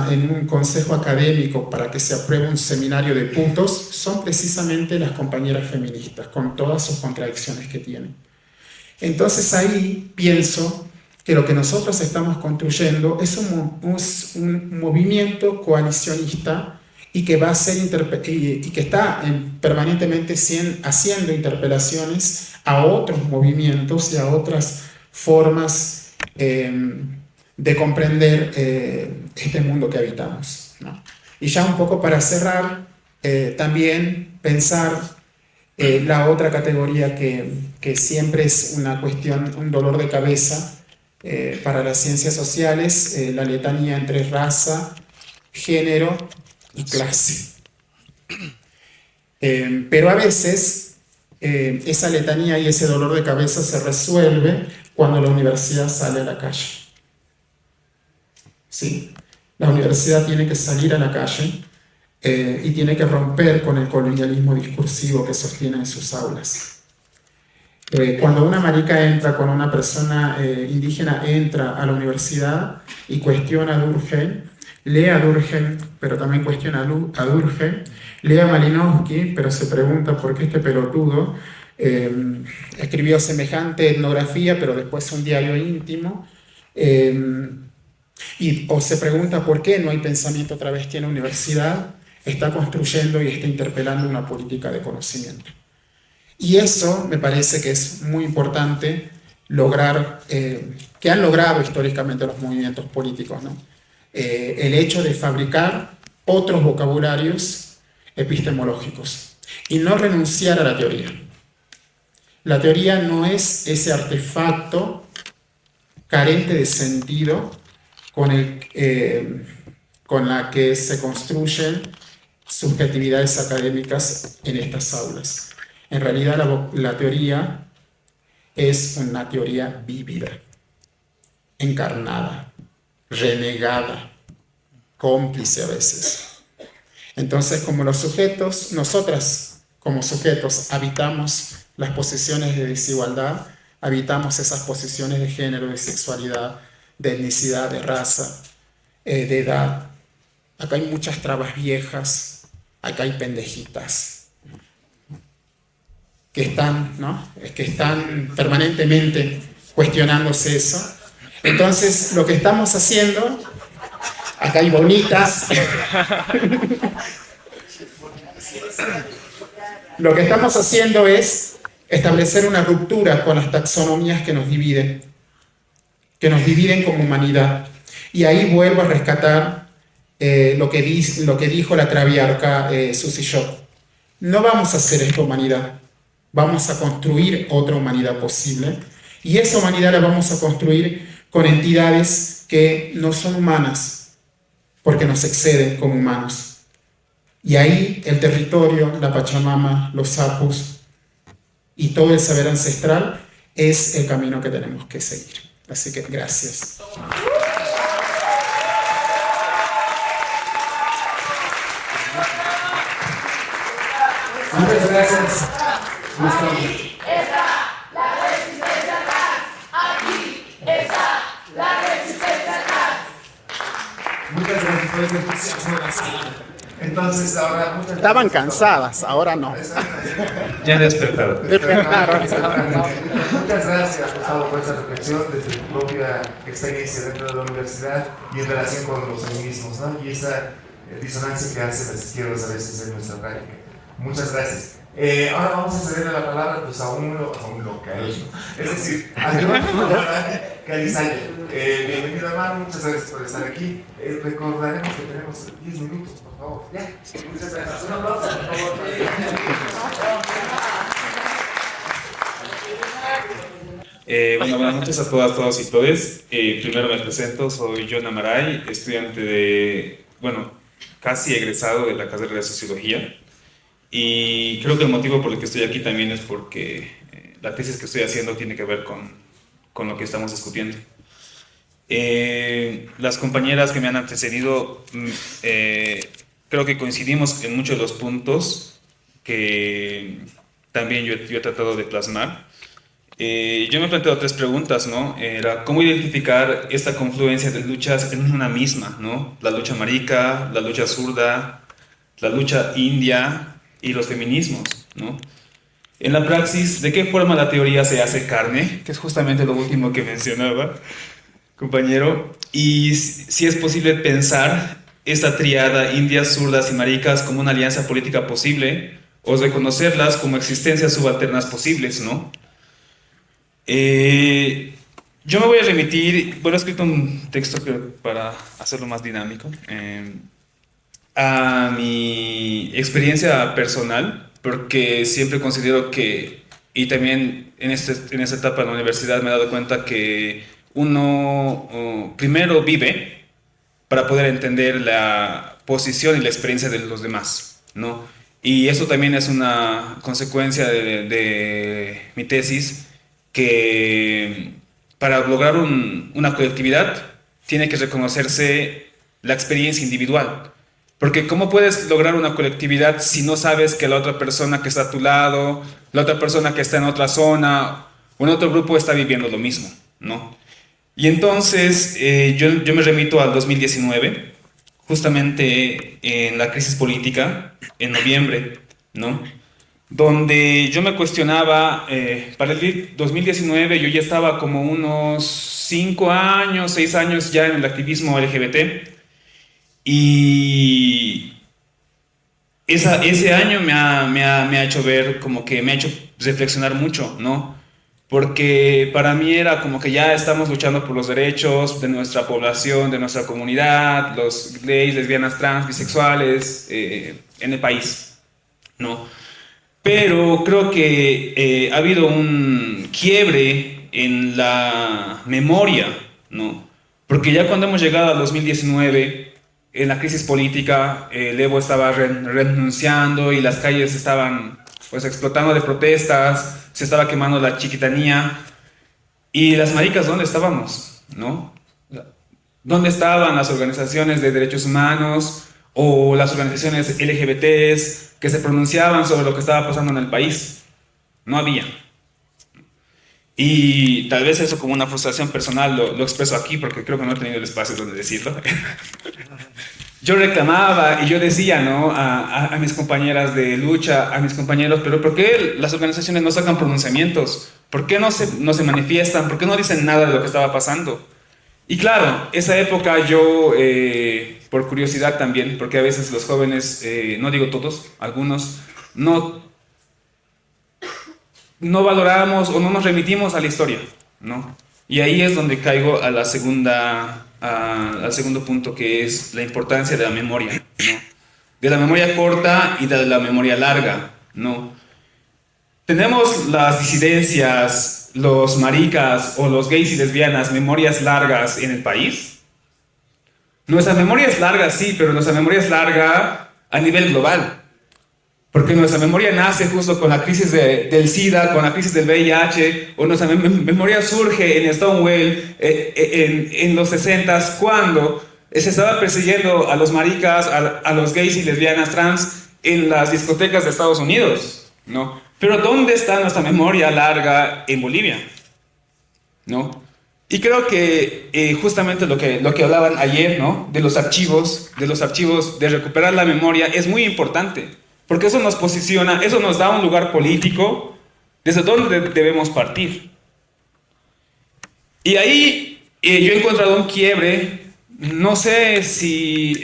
en un consejo académico para que se apruebe un seminario de puntos son precisamente las compañeras feministas, con todas sus contradicciones que tienen. Entonces ahí pienso que lo que nosotros estamos construyendo es un movimiento coalicionista y que va a ser y que está permanentemente haciendo interpelaciones a otros movimientos y a otras formas de comprender este mundo que habitamos, ¿no? Y ya un poco para cerrar, también pensar la otra categoría que siempre es una cuestión, un dolor de cabeza para las ciencias sociales, la letanía entre raza, género y clase. Pero a veces esa letanía y ese dolor de cabeza se resuelve cuando la universidad sale a la calle. ¿Sí? La universidad tiene que salir a la calle y tiene que romper con el colonialismo discursivo que sostiene en sus aulas. Cuando una marica entra, cuando una persona indígena entra a la universidad y cuestiona a Durkheim, lee a Durkheim, pero también cuestiona a Durkheim, lee a Malinowski, pero se pregunta por qué este pelotudo escribió semejante etnografía, pero después un diario íntimo, o se pregunta por qué no hay pensamiento travesti en la universidad, está construyendo y está interpelando una política de conocimiento. Y eso me parece que es muy importante lograr, que han logrado históricamente los movimientos políticos, ¿no? El hecho de fabricar otros vocabularios epistemológicos y no renunciar a la teoría. La teoría no es ese artefacto carente de sentido con la que se construyen subjetividades académicas en estas aulas. En realidad la teoría es una teoría vívida, encarnada, renegada, cómplice a veces. Entonces, como los sujetos, nosotras como sujetos habitamos las posiciones de desigualdad, habitamos esas posiciones de género, de sexualidad, de etnicidad, de raza, de edad. Acá hay muchas trabas viejas, acá hay pendejitas que están, ¿no? Que están permanentemente cuestionándose eso. Entonces, lo que estamos haciendo, acá hay bonitas, lo que estamos haciendo es establecer una ruptura con las taxonomías que nos dividen como humanidad. Y ahí vuelvo a rescatar lo que dijo la traviarca Susie Shock. No vamos a hacer esta humanidad, vamos a construir otra humanidad posible. Y esa humanidad la vamos a construir con entidades que no son humanas, porque nos exceden como humanos. Y ahí el territorio, la Pachamama, los sapos y todo el saber ancestral es el camino que tenemos que seguir. Así que gracias. Muchas gracias. Aquí está la resistencia trans. Aquí está la resistencia trans. Muchas gracias por ese entusiasmo de la sala. Entonces, ahora... Estaban cansadas, ahora no. Ya despertaron. Muchas gracias, Gustavo, por esa reflexión desde tu propia experiencia dentro de la universidad y en relación con los feminismos, ¿no? Y esa disonancia que hacen las izquierdas a veces en nuestra práctica. Muchas gracias. Ahora vamos a cederle la palabra pues, a un local, es decir, a Joan Calizalle. Bienvenido, hermano, muchas gracias por estar aquí. Recordaremos que tenemos 10 minutos, por favor. Ya, muchas gracias. Un aplauso, por favor. Bueno, buenas noches a todas, todos y todes. Primero me presento, soy John Amaray, estudiante de, casi egresado de la carrera de Sociología. Y creo que el motivo por el que estoy aquí también es porque la tesis que estoy haciendo tiene que ver con lo que estamos discutiendo. Las compañeras que me han antecedido, creo que coincidimos en muchos de los puntos que también yo he tratado de plasmar. Yo me he planteado 3 preguntas, ¿no? Era cómo identificar esta confluencia de luchas en una misma, ¿no? La lucha marica, la lucha zurda, la lucha india y los feminismos, ¿no? En la praxis, ¿de qué forma la teoría se hace carne? Que es justamente lo último que mencionaba, compañero. Y si es posible pensar esta triada indias, zurdas y maricas como una alianza política posible, o reconocerlas como existencias subalternas posibles, ¿no? Yo me voy a remitir, bueno, he escrito un texto para hacerlo más dinámico, a mi experiencia personal, porque siempre considero que, y también en esta etapa de la universidad me he dado cuenta que uno primero vive para poder entender la posición y la experiencia de los demás, ¿no? Y eso también es una consecuencia de mi tesis, que para lograr una colectividad tiene que reconocerse la experiencia individual. Porque ¿cómo puedes lograr una colectividad si no sabes que la otra persona que está a tu lado, la otra persona que está en otra zona o en otro grupo está viviendo lo mismo, ¿no? Y entonces yo me remito al 2019, justamente en la crisis política, en noviembre, ¿no? Donde yo me cuestionaba, para el 2019 yo ya estaba como unos 5 años, 6 años ya en el activismo LGBT, y ese año me ha hecho ver, como que me ha hecho reflexionar mucho, ¿no? Porque para mí era como que ya estamos luchando por los derechos de nuestra población, de nuestra comunidad, los gays, lesbianas, trans, bisexuales, en el país, ¿no? Pero creo que ha habido un quiebre en la memoria, ¿no? Porque ya cuando hemos llegado al 2019, en la crisis política, el Evo estaba renunciando y las calles estaban pues explotando de protestas, se estaba quemando la Chiquitanía. ¿Y las maricas dónde estábamos? ¿No? ¿Dónde estaban las organizaciones de derechos humanos o las organizaciones LGBTs que se pronunciaban sobre lo que estaba pasando en el país? No había. Y tal vez eso, como una frustración personal, lo expreso aquí porque creo que no he tenido el espacio donde decirlo. Yo reclamaba y yo decía, ¿no?, a mis compañeras de lucha, a mis compañeros, pero ¿por qué las organizaciones no sacan pronunciamientos? ¿Por qué no se manifiestan? ¿Por qué no dicen nada de lo que estaba pasando? Y claro, esa época yo, por curiosidad también, porque a veces los jóvenes, no digo todos, algunos, no valoramos o no nos remitimos a la historia, ¿no? Y ahí es donde caigo al segundo punto, que es la importancia de la memoria, ¿no? De la memoria corta y de la memoria larga, ¿no? Tenemos las disidencias, los maricas o los gays y lesbianas, memorias largas en el país. Nuestra memoria es larga, sí, pero nuestra memoria es larga a nivel global. Porque nuestra memoria nace justo con la crisis del SIDA, con la crisis del VIH, o nuestra memoria surge en Stonewall en los 60s, cuando se estaba persiguiendo a los maricas, a los gays y lesbianas trans en las discotecas de Estados Unidos, ¿no? Pero ¿dónde está nuestra memoria larga en Bolivia? ¿No? Y creo que justamente lo que hablaban ayer, ¿no?, de los archivos, de recuperar la memoria, es muy importante. Porque eso nos posiciona, eso nos da un lugar político desde donde debemos partir. Y ahí yo he encontrado un quiebre, no sé si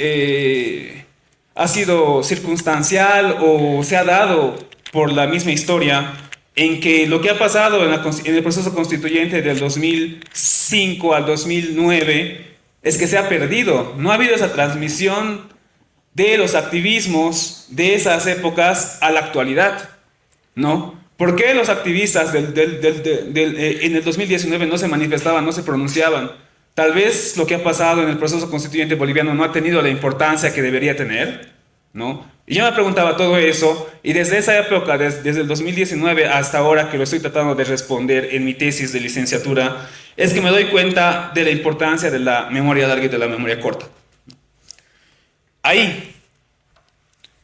ha sido circunstancial o se ha dado por la misma historia, en que lo que ha pasado en el proceso constituyente del 2005 al 2009 es que se ha perdido. No ha habido esa transmisión de los activismos de esas épocas a la actualidad, ¿no? ¿Por qué los activistas en el 2019 no se manifestaban, no se pronunciaban? Tal vez lo que ha pasado en el proceso constituyente boliviano no ha tenido la importancia que debería tener, ¿no? Y yo me preguntaba todo eso, y desde esa época, desde el 2019 hasta ahora que lo estoy tratando de responder en mi tesis de licenciatura, es que me doy cuenta de la importancia de la memoria larga y de la memoria corta. Ahí.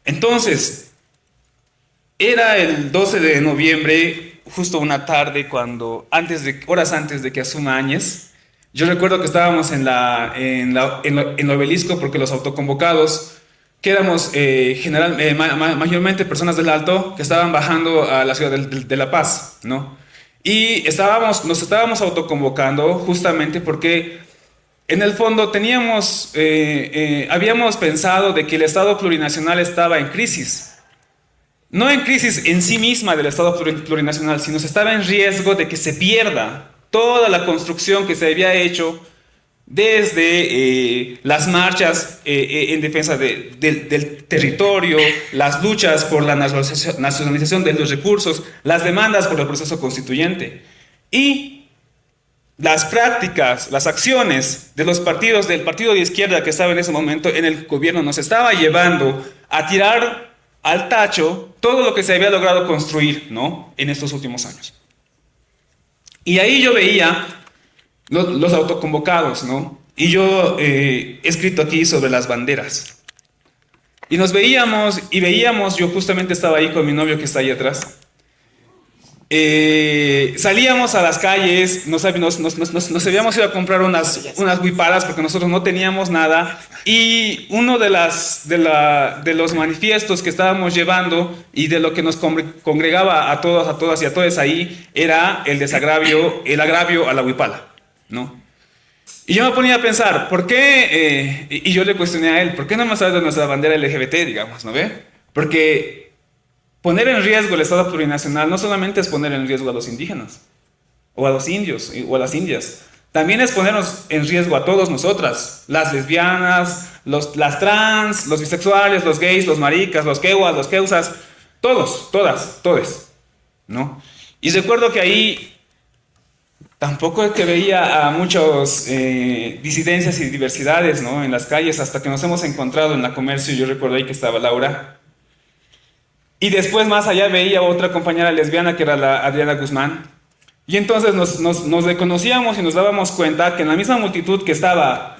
Entonces, era el 12 de noviembre, justo una tarde, horas antes de que asuma Áñez. Yo recuerdo que estábamos en el obelisco porque los autoconvocados, que éramos mayormente personas del Alto que estaban bajando a la ciudad de La Paz, ¿no? Y nos estábamos autoconvocando justamente porque en el fondo habíamos pensado de que el Estado plurinacional estaba en crisis. No en crisis en sí misma del Estado plurinacional, sino se estaba en riesgo de que se pierda toda la construcción que se había hecho desde las marchas en defensa del territorio, las luchas por la nacionalización de los recursos, las demandas por el proceso constituyente y las prácticas, las acciones de los partidos, del partido de izquierda que estaba en ese momento en el gobierno, nos estaba llevando a tirar al tacho todo lo que se había logrado construir, ¿no?, en estos últimos años. Y ahí yo veía los autoconvocados, ¿no? Y yo he escrito aquí sobre las banderas. Y nos veíamos, yo justamente estaba ahí con mi novio que está ahí atrás. Salíamos a las calles, nos habíamos ido a comprar unas huipadas porque nosotros no teníamos nada. Y uno de los manifiestos que estábamos llevando y de lo que nos congregaba a todos, a todas y a todos ahí era el agravio a la huipala, ¿no? Y yo me ponía a pensar, ¿por qué? Y yo le cuestioné a él, ¿por qué no hemos hablado de nuestra bandera LGBT, digamos, ¿no ve? Porque poner en riesgo el Estado plurinacional no solamente es poner en riesgo a los indígenas, o a los indios, o a las indias. También es ponernos en riesgo a todos nosotras, las lesbianas, las trans, los bisexuales, los gays, los maricas, los quehuas, los queusas, todos, todas, todes, ¿no? Y recuerdo que ahí tampoco es que veía a muchos disidencias y diversidades, ¿no?, en las calles, hasta que nos hemos encontrado en la Comercio. Yo recuerdo ahí que estaba Laura. Y después más allá veía otra compañera lesbiana que era la Adriana Guzmán. Y entonces nos reconocíamos y nos dábamos cuenta que en la misma multitud que estaba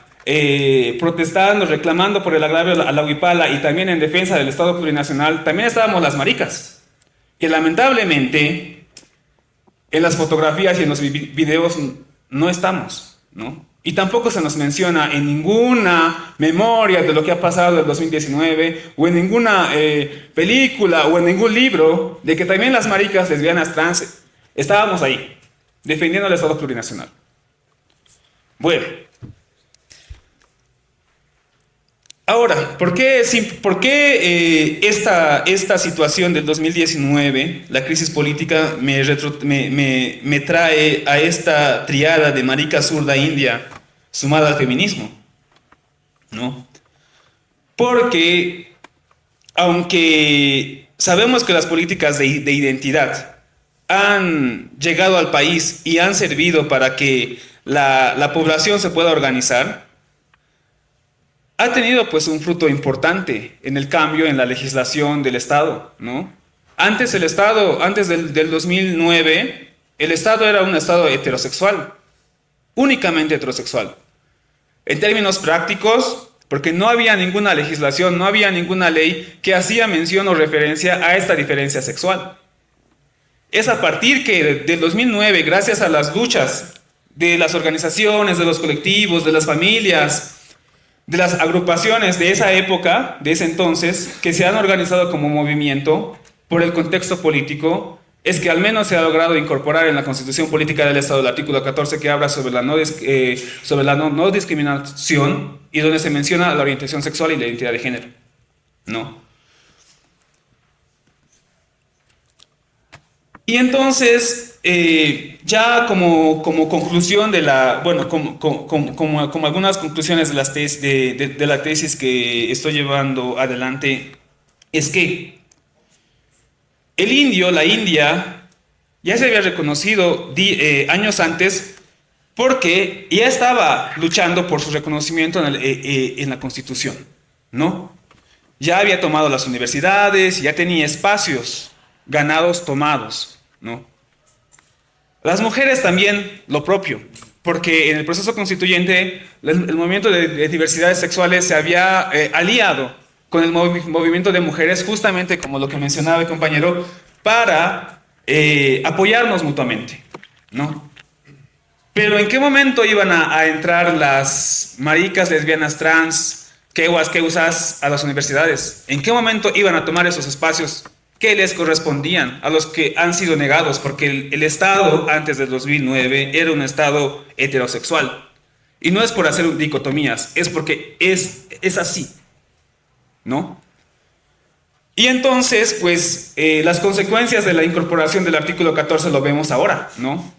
protestando, reclamando por el agravio a la huipala y también en defensa del Estado plurinacional, también estábamos las maricas, que lamentablemente en las fotografías y en los videos no estamos, ¿no? Y tampoco se nos menciona en ninguna memoria de lo que ha pasado en el 2019 o en ninguna película o en ningún libro de que también las maricas, lesbianas, trans estábamos ahí defendiendo el Estado plurinacional. Bueno, ahora, ¿por qué esta situación del 2019, la crisis política, me trae a esta triada de marica, zurda, india, sumada al feminismo? ¿No? Porque, aunque sabemos que las políticas de identidad han llegado al país y han servido para que la población se pueda organizar, ha tenido pues un fruto importante en el cambio en la legislación del Estado, ¿no? Antes del 2009, el Estado era un Estado heterosexual, únicamente heterosexual. En términos prácticos, porque no había ninguna legislación, no había ninguna ley que hacía mención o referencia a esta diferencia sexual. Es a partir del 2009, gracias a las luchas de las organizaciones, de los colectivos, de las familias, de las agrupaciones de esa época, de ese entonces, que se han organizado como movimiento por el contexto político, es que al menos se ha logrado incorporar en la Constitución Política del Estado el artículo 14 que habla sobre la no discriminación y donde se menciona la orientación sexual y la identidad de género, ¿no? Y entonces, ya como conclusión de como algunas conclusiones de la tesis que estoy llevando adelante, es que el indio, la India, ya se había reconocido años antes porque ya estaba luchando por su reconocimiento en la Constitución, ¿no? ya había tomado las universidades, ya tenía espacios ganados, tomados, ¿no? Las mujeres también lo propio, porque en el proceso constituyente el movimiento de diversidades sexuales se había aliado con el movimiento de mujeres, justamente como lo que mencionaba el compañero, para apoyarnos mutuamente, ¿no? Pero ¿en qué momento iban a entrar las maricas, lesbianas, trans, queuas, queusas a las universidades? ¿En qué momento iban a tomar esos espacios que les correspondían a los que han sido negados? Porque el Estado antes del 2009 era un Estado heterosexual. Y no es por hacer dicotomías, es porque es así, ¿no? Y entonces, pues, las consecuencias de la incorporación del artículo 14 lo vemos ahora, ¿no?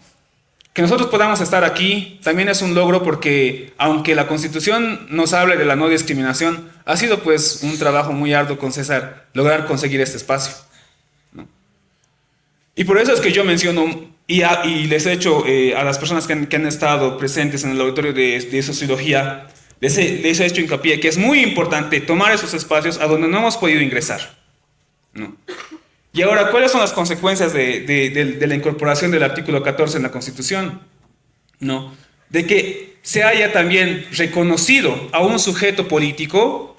Que nosotros podamos estar aquí también es un logro porque, aunque la Constitución nos hable de la no discriminación, ha sido pues un trabajo muy arduo con César lograr conseguir este espacio, ¿no? Y por eso es que yo menciono y les he hecho a las personas que han estado presentes en el auditorio de sociología, les he hecho hincapié que es muy importante tomar esos espacios a donde no hemos podido ingresar, ¿no? Y ahora, ¿cuáles son las consecuencias de la incorporación del artículo 14 en la Constitución? ¿No? De que se haya también reconocido a un sujeto político,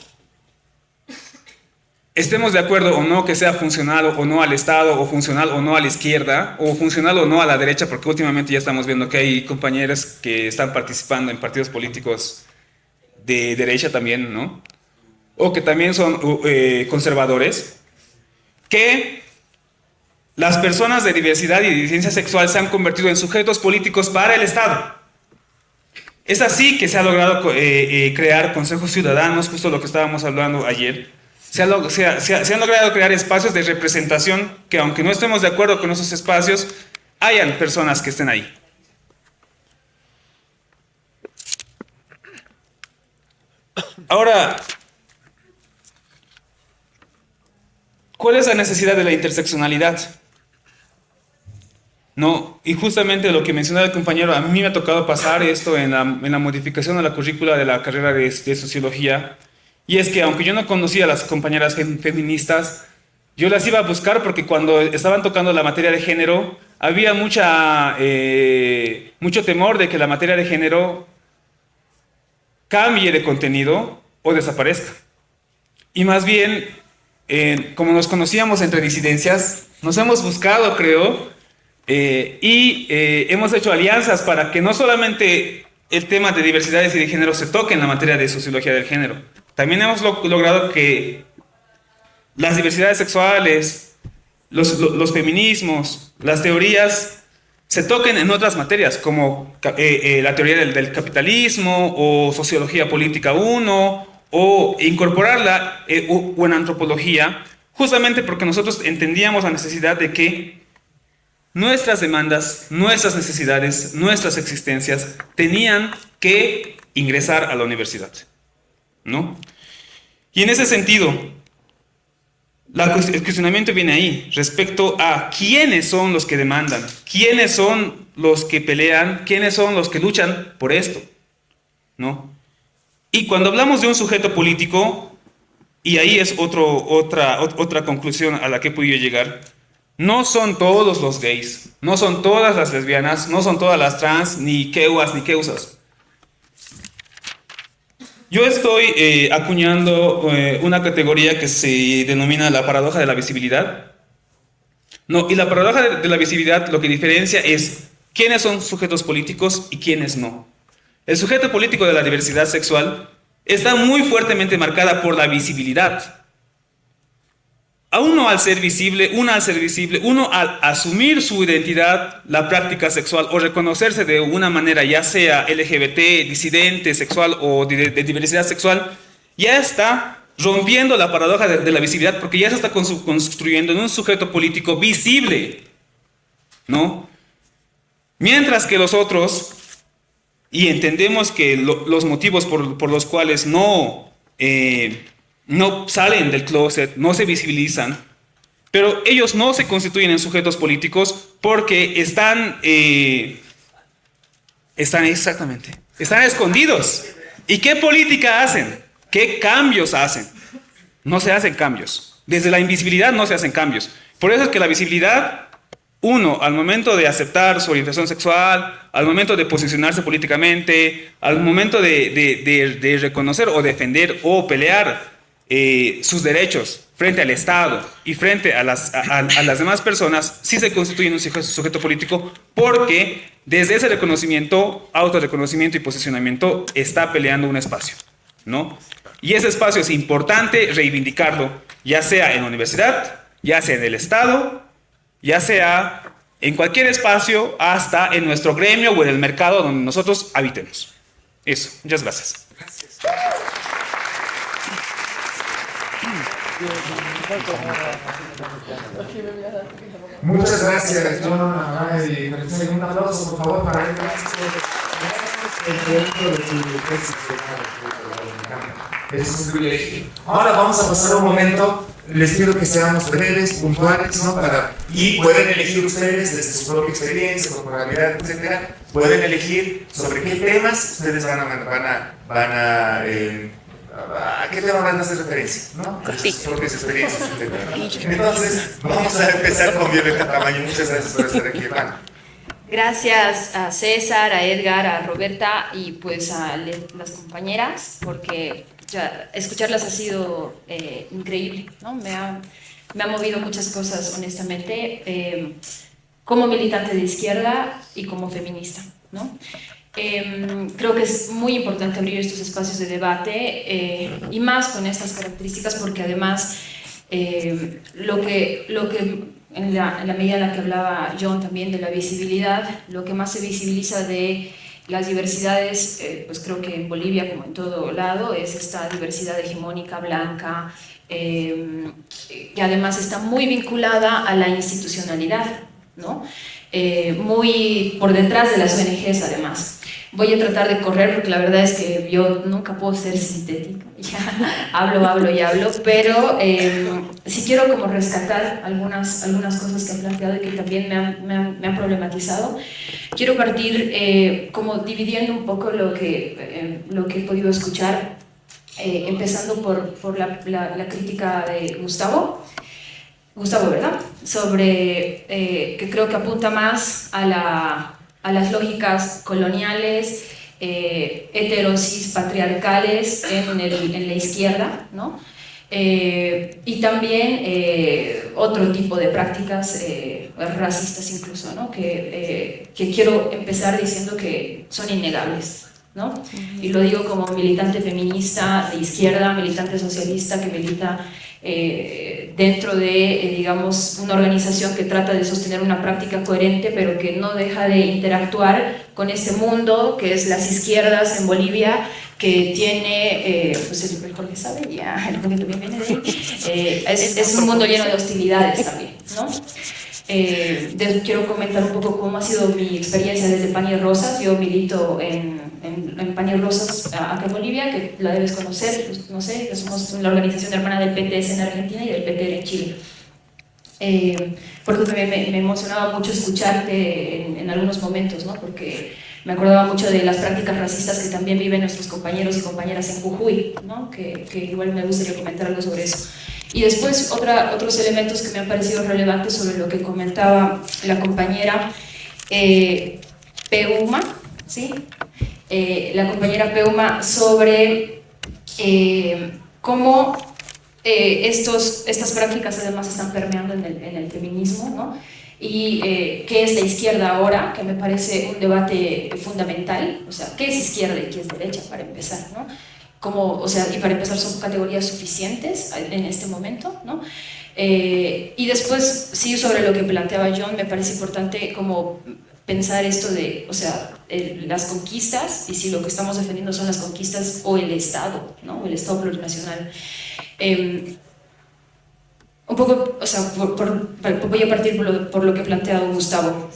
estemos de acuerdo o no que sea funcional o no al Estado, o funcional o no a la izquierda, o funcional o no a la derecha, porque últimamente ya estamos viendo que hay compañeros que están participando en partidos políticos de derecha también, ¿no? O que también son conservadores, que las personas de diversidad y de disidencia sexual se han convertido en sujetos políticos para el Estado. Es así que se ha logrado crear consejos ciudadanos, justo lo que estábamos hablando ayer. Se han logrado crear espacios de representación que, aunque no estemos de acuerdo con esos espacios, hayan personas que estén ahí. Ahora, ¿cuál es la necesidad de la interseccionalidad? No, y justamente lo que mencionaba el compañero, a mí me ha tocado pasar esto en la modificación de la currícula de la carrera de sociología, y es que aunque yo no conocía a las compañeras feministas, yo las iba a buscar porque cuando estaban tocando la materia de género, había mucho temor de que la materia de género cambie de contenido o desaparezca. Y más bien, como nos conocíamos entre disidencias, nos hemos buscado, creo, hemos hecho alianzas para que no solamente el tema de diversidades y de género se toque en la materia de sociología del género. También hemos logrado que las diversidades sexuales, los feminismos, las teorías se toquen en otras materias, como la teoría del capitalismo o sociología política 1, o incorporarla o en antropología, justamente porque nosotros entendíamos la necesidad de que nuestras demandas, nuestras necesidades, nuestras existencias tenían que ingresar a la universidad, ¿no? Y en ese sentido, el cuestionamiento viene ahí, respecto a quiénes son los que demandan, quiénes son los que pelean, quiénes son los que luchan por esto, ¿no? Y cuando hablamos de un sujeto político, y ahí es otra conclusión a la que he podido llegar, no son todos los gays, no son todas las lesbianas, no son todas las trans, ni queuas, ni queusas. Yo estoy acuñando una categoría que se denomina la paradoja de la visibilidad. No, y la paradoja de la visibilidad lo que diferencia es quiénes son sujetos políticos y quiénes no. El sujeto político de la diversidad sexual está muy fuertemente marcada por la visibilidad. A uno al ser visible, uno al asumir su identidad, la práctica sexual o reconocerse de una manera, ya sea LGBT, disidente sexual o de diversidad sexual, ya está rompiendo la paradoja de la visibilidad porque ya se está construyendo en un sujeto político visible, ¿no? Mientras que los otros, y entendemos que los motivos por los cuales no salen del closet, no se visibilizan, pero ellos no se constituyen en sujetos políticos porque están escondidos. ¿Y qué política hacen? ¿Qué cambios hacen? no se hacen cambios. Desde la invisibilidad no se hacen cambios. Por eso es que la visibilidad, uno, al momento de aceptar su orientación sexual, al momento de posicionarse políticamente, al momento de reconocer o defender o pelear sus derechos frente al Estado y frente a las demás personas, sí se constituye un sujeto político, porque desde ese reconocimiento, autorreconocimiento y posicionamiento está peleando un espacio, ¿no? Y ese espacio es importante reivindicarlo, ya sea en la universidad, ya sea en el Estado, ya sea en cualquier espacio, hasta en nuestro gremio o en el mercado donde nosotros habitemos. Eso, muchas gracias. Muchas gracias, John. Un aplauso, por favor, para él. Es un privilegio. Ahora vamos a pasar un momento. Les pido que seamos breves, puntuales, ¿no? Y pueden elegir ustedes desde su propia experiencia, corporalidad, etcétera. Pueden elegir sobre qué temas ustedes van a ¿a qué tema van a hacer referencia? ¿No? A sus propias experiencias, etc. Entonces, vamos a empezar con Violeta Tamayo. Muchas gracias por estar aquí, hermano. Gracias a César, a Edgar, a Roberta y pues a las compañeras, porque ya escucharlas ha sido increíble, ¿no? Me ha movido muchas cosas, honestamente, como militante de izquierda y como feminista, ¿no? Creo que es muy importante abrir estos espacios de debate y más con estas características, porque además lo que en la medida en la que hablaba John también de la visibilidad, lo que más se visibiliza de las diversidades, pues creo que en Bolivia como en todo lado es esta diversidad hegemónica blanca, que además está muy vinculada a la institucionalidad, ¿no? Muy por detrás de las ONGs además. Voy a tratar de correr porque la verdad es que yo nunca puedo ser sintética, ya hablo y hablo, pero sí quiero como rescatar algunas cosas que han planteado y que también me han problematizado. Quiero partir como dividiendo un poco lo que he podido escuchar, empezando por la crítica de Gustavo, ¿verdad? Sobre que creo que apunta más a las lógicas coloniales, heterosis patriarcales en la izquierda, ¿no? Y también otro tipo de prácticas racistas incluso, ¿no? Que quiero empezar diciendo que son innegables, ¿no? Y lo digo como militante feminista de izquierda, militante socialista que milita dentro de, digamos, una organización que trata de sostener una práctica coherente, pero que no deja de interactuar con este mundo que es las izquierdas en Bolivia, que tiene, pues el Jorge sabe, ya el Jorge también viene de ahí, es un mundo lleno de hostilidades también, ¿no? Quiero comentar un poco cómo ha sido mi experiencia desde Pan y Rosas. Yo milito en Pan y Rosas acá en Bolivia, que la debes conocer, pues, no sé, que somos la organización hermana del PTS en Argentina y del PTR en Chile. Por eso también me emocionaba mucho escucharte en algunos momentos, ¿no? Porque me acordaba mucho de las prácticas racistas que también viven nuestros compañeros y compañeras en Jujuy, ¿no? Que igual me gustaría comentar algo sobre eso. Y después otros elementos que me han parecido relevantes sobre lo que comentaba la compañera Peuma, ¿sí? La compañera Peuma sobre cómo estas prácticas además están permeando en el feminismo, ¿no? Y qué es la izquierda ahora, que me parece un debate fundamental. O sea, ¿qué es izquierda y qué es derecha, para empezar, ¿no? O sea, y para empezar, ¿son categorías suficientes en este momento, ¿no? Y después, sí, sobre lo que planteaba John, me parece importante como pensar esto de, o sea, las conquistas, y si lo que estamos defendiendo son las conquistas o el Estado, ¿no? O el Estado plurinacional. Un poco, o sea, voy a partir por lo que ha planteado Gustavo.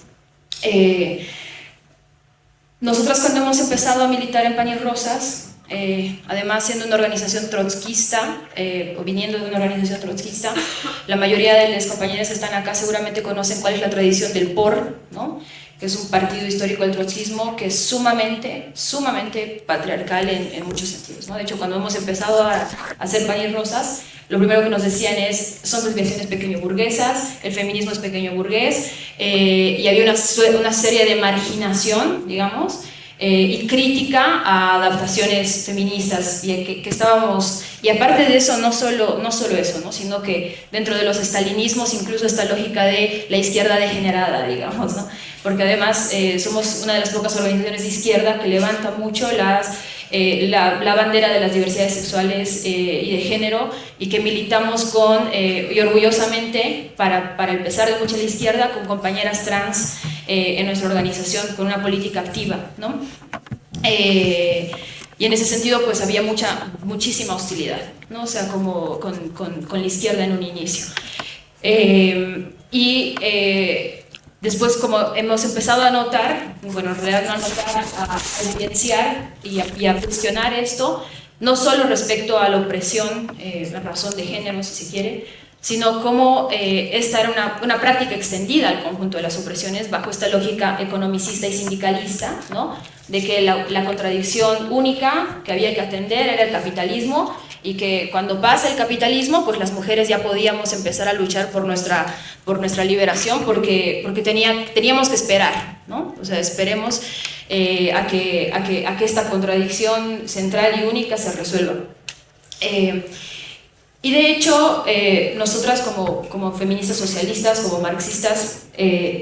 Nosotras cuando hemos empezado a militar en Pan y Rosas, además siendo una organización trotskista, o viniendo de una organización trotskista, la mayoría de las compañeras que están acá seguramente conocen cuál es la tradición del POR, ¿no? que es un partido histórico del trotskismo que es sumamente patriarcal en muchos sentidos, ¿no? De hecho, cuando hemos empezado a hacer pan y rosas, lo primero que nos decían son desviaciones pequeño burguesas, el feminismo es pequeño burgués, y había una serie de marginación, digamos, y crítica a adaptaciones feministas, y que estábamos, y aparte de eso, no solo eso, ¿no? Sino que dentro de los estalinismos, incluso esta lógica de la izquierda degenerada, digamos, ¿no? Porque además somos una de las pocas organizaciones de izquierda que levanta mucho la bandera de las diversidades sexuales y de género, y que militamos y orgullosamente, para el pesar de mucha de la izquierda, con compañeras trans en nuestra organización, con una política activa, ¿no? Y en ese sentido pues había muchísima hostilidad, ¿no? O sea, como con la izquierda en un inicio. Después, como hemos empezado a notar, bueno, en realidad no a notar, a evidenciar y a cuestionar esto, no solo respecto a la opresión, la razón de género, si se quiere, sino cómo esta era una práctica extendida al conjunto de las opresiones bajo esta lógica economicista y sindicalista, ¿no? De que la contradicción única que había que atender era el capitalismo, y que cuando pasa el capitalismo, pues las mujeres ya podíamos empezar a luchar por nuestra liberación, porque teníamos que esperar, ¿no? O sea, esperemos a que esta contradicción central y única se resuelva. Y de hecho, nosotras como feministas socialistas, como marxistas,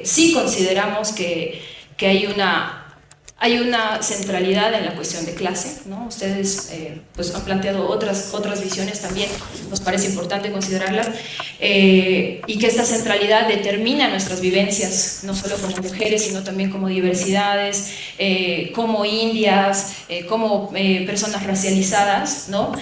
sí consideramos que hay una centralidad en la cuestión de clase, ¿no? Ustedes pues han planteado otras visiones también, nos parece importante considerarlas, y que esta centralidad determina nuestras vivencias, no solo como mujeres, sino también como diversidades, como indias, como personas racializadas, ¿no?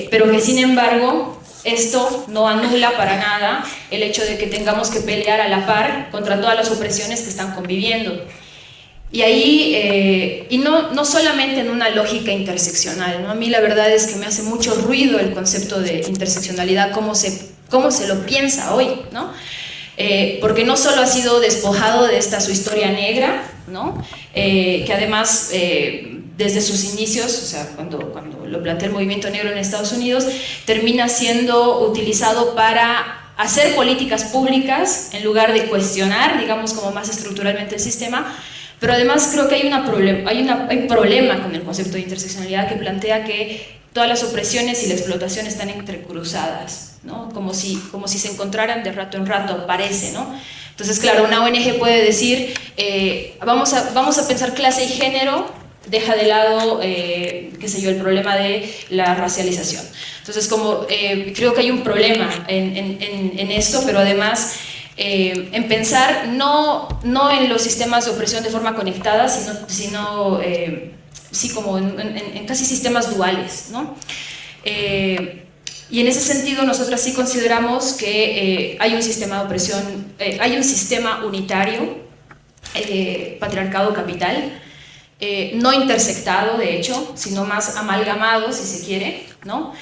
Pero que sin embargo esto no anula para nada el hecho de que tengamos que pelear a la par contra todas las opresiones que están conviviendo. Y ahí, y no solamente en una lógica interseccional, ¿no? A mí la verdad es que me hace mucho ruido el concepto de interseccionalidad, cómo se lo piensa hoy, ¿no? Porque no solo ha sido despojado de su historia negra, ¿no? Que además, desde sus inicios, o sea, cuando lo plantea el movimiento negro en Estados Unidos, termina siendo utilizado para hacer políticas públicas en lugar de cuestionar, digamos, como más estructuralmente el sistema. Pero además creo que hay un problema con el concepto de interseccionalidad, que plantea que todas las opresiones y la explotación están entrecruzadas, ¿no? Como si se encontraran de rato en rato, parece, ¿no? Entonces, claro, una ONG puede decir, vamos a pensar clase y género, deja de lado, qué sé yo, el problema de la racialización. Entonces, creo que hay un problema en esto, pero además en pensar no en los sistemas de opresión de forma conectada, sino sí, como en casi sistemas duales, ¿no? Y en ese sentido nosotras sí consideramos que hay un sistema de opresión, hay un sistema unitario, patriarcado capital, no intersectado de hecho, sino más amalgamado, si se quiere, ¿no?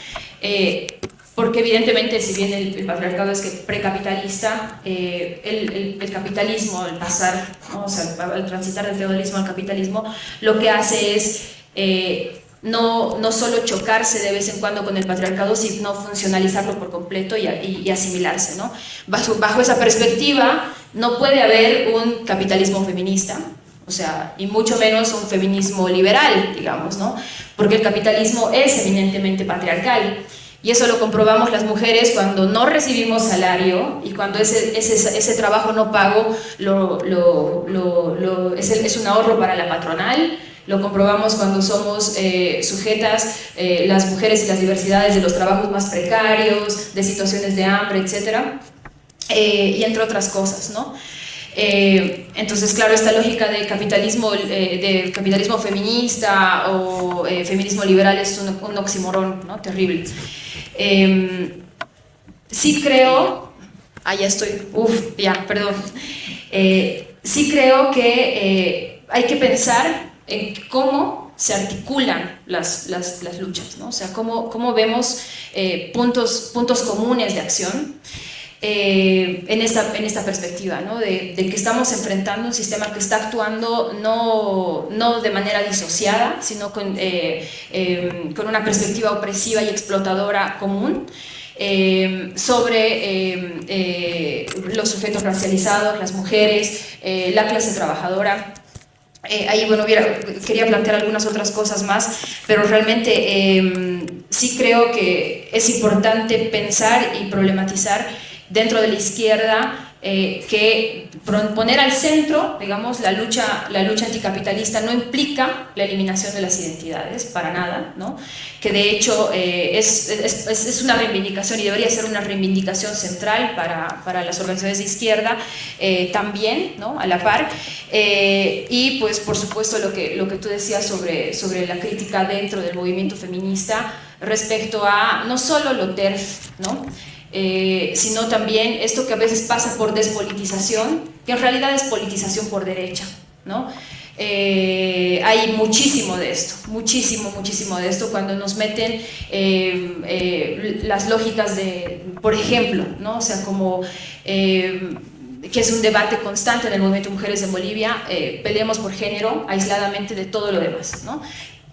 Porque evidentemente, si bien el patriarcado es precapitalista, el capitalismo, al pasar, ¿no? O sea, al transitar del feudalismo al capitalismo, lo que hace es no solo chocarse de vez en cuando con el patriarcado, sino funcionalizarlo por completo y asimilarse, ¿no? Bajo esa perspectiva, no puede haber un capitalismo feminista, o sea, y mucho menos un feminismo liberal, digamos, ¿no? Porque el capitalismo es eminentemente patriarcal. Y eso lo comprobamos las mujeres cuando no recibimos salario y cuando ese trabajo no pago es un ahorro para la patronal. Lo comprobamos cuando somos sujetas, las mujeres y las diversidades, de los trabajos más precarios, de situaciones de hambre, etc. Y entre otras cosas, ¿no? Entonces, claro, esta lógica de capitalismo feminista o feminismo liberal es un oxímoron, ¿no? Terrible. Sí creo, ya estoy, perdón. Sí creo que hay que pensar en cómo se articulan las luchas, ¿no? O sea, cómo vemos puntos comunes de acción. en esta perspectiva, ¿no? de que estamos enfrentando un sistema que está actuando no de manera disociada, sino con una perspectiva opresiva y explotadora común, sobre los sujetos racializados, las mujeres, la clase trabajadora. Ahí, bueno, quería plantear algunas otras cosas más, pero realmente sí creo que es importante pensar y problematizar dentro de la izquierda que poner al centro, digamos, la lucha anticapitalista no implica la eliminación de las identidades, para nada, ¿no? Que de hecho es una reivindicación y debería ser una reivindicación central para las organizaciones de izquierda también, ¿no? A la par. Y pues por supuesto lo que tú decías sobre la crítica dentro del movimiento feminista respecto a no solo lo TERF, ¿no? Sino también esto que a veces pasa por despolitización, que en realidad es politización por derecha, ¿no? Hay muchísimo de esto, muchísimo de esto cuando nos meten las lógicas de, por ejemplo, ¿no? O sea, como que es un debate constante en el movimiento de mujeres en Bolivia, peleemos por género aisladamente de todo lo demás, ¿no?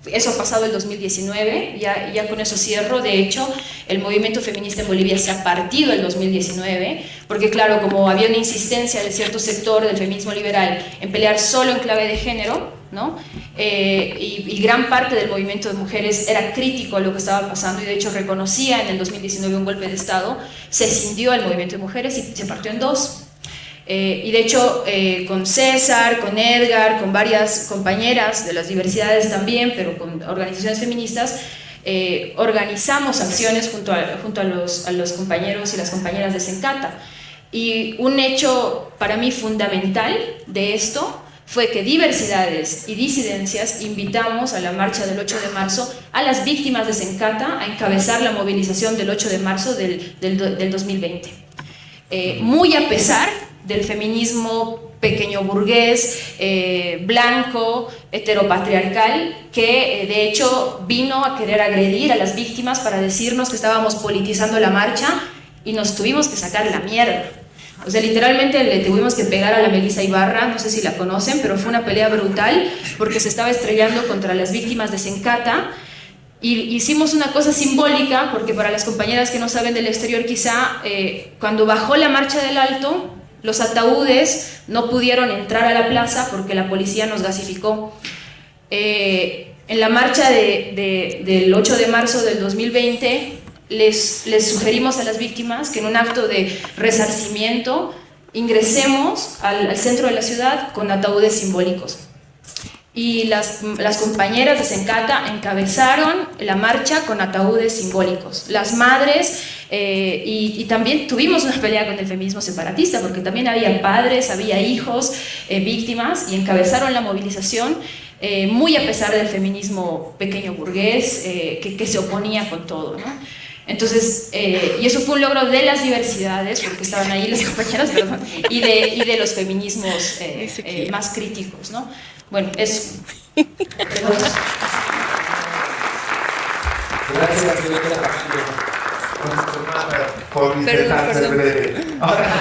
Eso ha pasado el 2019, ya con eso cierro. De hecho, el movimiento feminista en Bolivia se ha partido el 2019, porque claro, como había una insistencia de cierto sector del feminismo liberal en pelear solo en clave de género, ¿no? Y gran parte del movimiento de mujeres era crítico a lo que estaba pasando y de hecho reconocía en el 2019 un golpe de Estado, se escindió el movimiento de mujeres y se partió en dos. Y de hecho con César, con Edgar, con varias compañeras de las diversidades también, pero con organizaciones feministas, organizamos acciones junto a los compañeros y las compañeras de Sencata. Y un hecho para mí fundamental de esto fue que diversidades y disidencias invitamos a la marcha del 8 de marzo a las víctimas de Sencata a encabezar la movilización del 8 de marzo del 2020. Muy a pesar del feminismo pequeño burgués, blanco, heteropatriarcal, que de hecho vino a querer agredir a las víctimas para decirnos que estábamos politizando la marcha y nos tuvimos que sacar la mierda. O sea, literalmente le tuvimos que pegar a la Melissa Ibarra, no sé si la conocen, pero fue una pelea brutal porque se estaba estrellando contra las víctimas de Sencata. Y hicimos una cosa simbólica, porque para las compañeras que no saben del exterior quizá, cuando bajó la marcha del Alto, los ataúdes no pudieron entrar a la plaza porque la policía nos gasificó. En la marcha del 8 de marzo del 2020 les sugerimos a las víctimas que en un acto de resarcimiento ingresemos al centro de la ciudad con ataúdes simbólicos. Y las compañeras de Sencata encabezaron la marcha con ataúdes simbólicos. Las madres, y también tuvimos una pelea con el feminismo separatista, porque también había padres, había hijos, víctimas, y encabezaron la movilización, muy a pesar del feminismo pequeño burgués, que se oponía con todo, ¿no? Entonces, y eso fue un logro de las diversidades, porque estaban ahí las compañeras, perdón, y de los feminismos más críticos, ¿no? Bueno, eso. Gracias, señorita por intentar ser breve. Ahora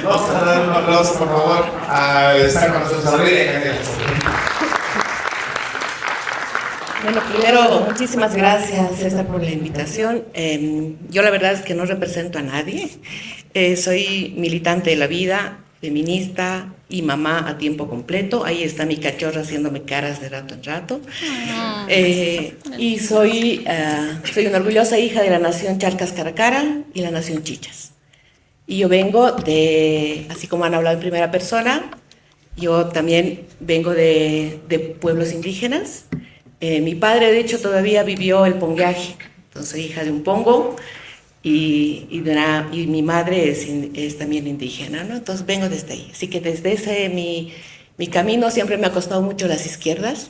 vamos a dar un aplauso, por favor, a estar con nosotros ahorita. Bueno, primero, muchísimas gracias, César, por la invitación. Yo la verdad es que no represento a nadie. Soy militante de la vida, feminista y mamá a tiempo completo. Ahí está mi cachorra haciéndome caras de rato en rato. Y soy una orgullosa hija de la nación Charcas Caracara y la nación Chichas. Y yo vengo de, así como han hablado en primera persona, yo también vengo de pueblos indígenas. Mi padre, de hecho, todavía vivió el pongueaje, entonces hija de un pongo, y mi madre es también indígena, ¿no? Entonces vengo desde ahí. Así que desde mi camino siempre me ha costado mucho las izquierdas,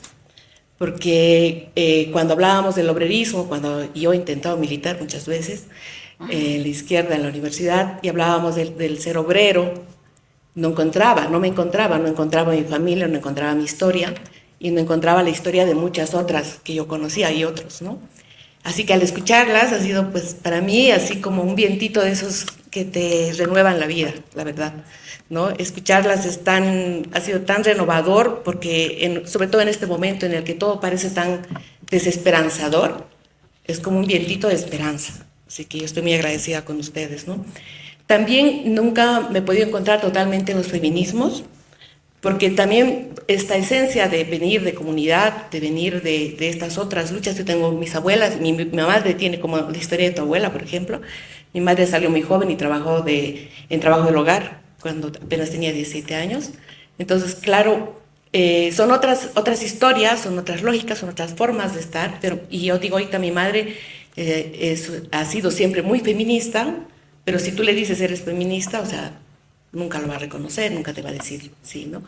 porque cuando hablábamos del obrerismo, cuando yo he intentado militar muchas veces, la izquierda en la universidad, y hablábamos del ser obrero, no me encontraba mi familia, no encontraba mi historia, y no encontraba la historia de muchas otras que yo conocía y otros, ¿no? Así que al escucharlas ha sido, pues, para mí así como un vientito de esos que te renuevan la vida, la verdad, ¿no? Escucharlas ha sido tan renovador porque, sobre todo en este momento en el que todo parece tan desesperanzador, es como un vientito de esperanza. Así que yo estoy muy agradecida con ustedes, ¿no? También nunca me he podido encontrar totalmente en los feminismos, porque también esta esencia de venir de comunidad, de venir de estas otras luchas. Yo tengo mis abuelas, mi madre tiene como la historia de tu abuela, por ejemplo. Mi madre salió muy joven y trabajó en trabajo del hogar cuando apenas tenía 17 años. Entonces, claro, son otras historias, son otras lógicas, son otras formas de estar. Y yo digo, ahorita mi madre ha sido siempre muy feminista, pero si tú le dices eres feminista, o sea, nunca lo va a reconocer, nunca te va a decir sí, ¿no?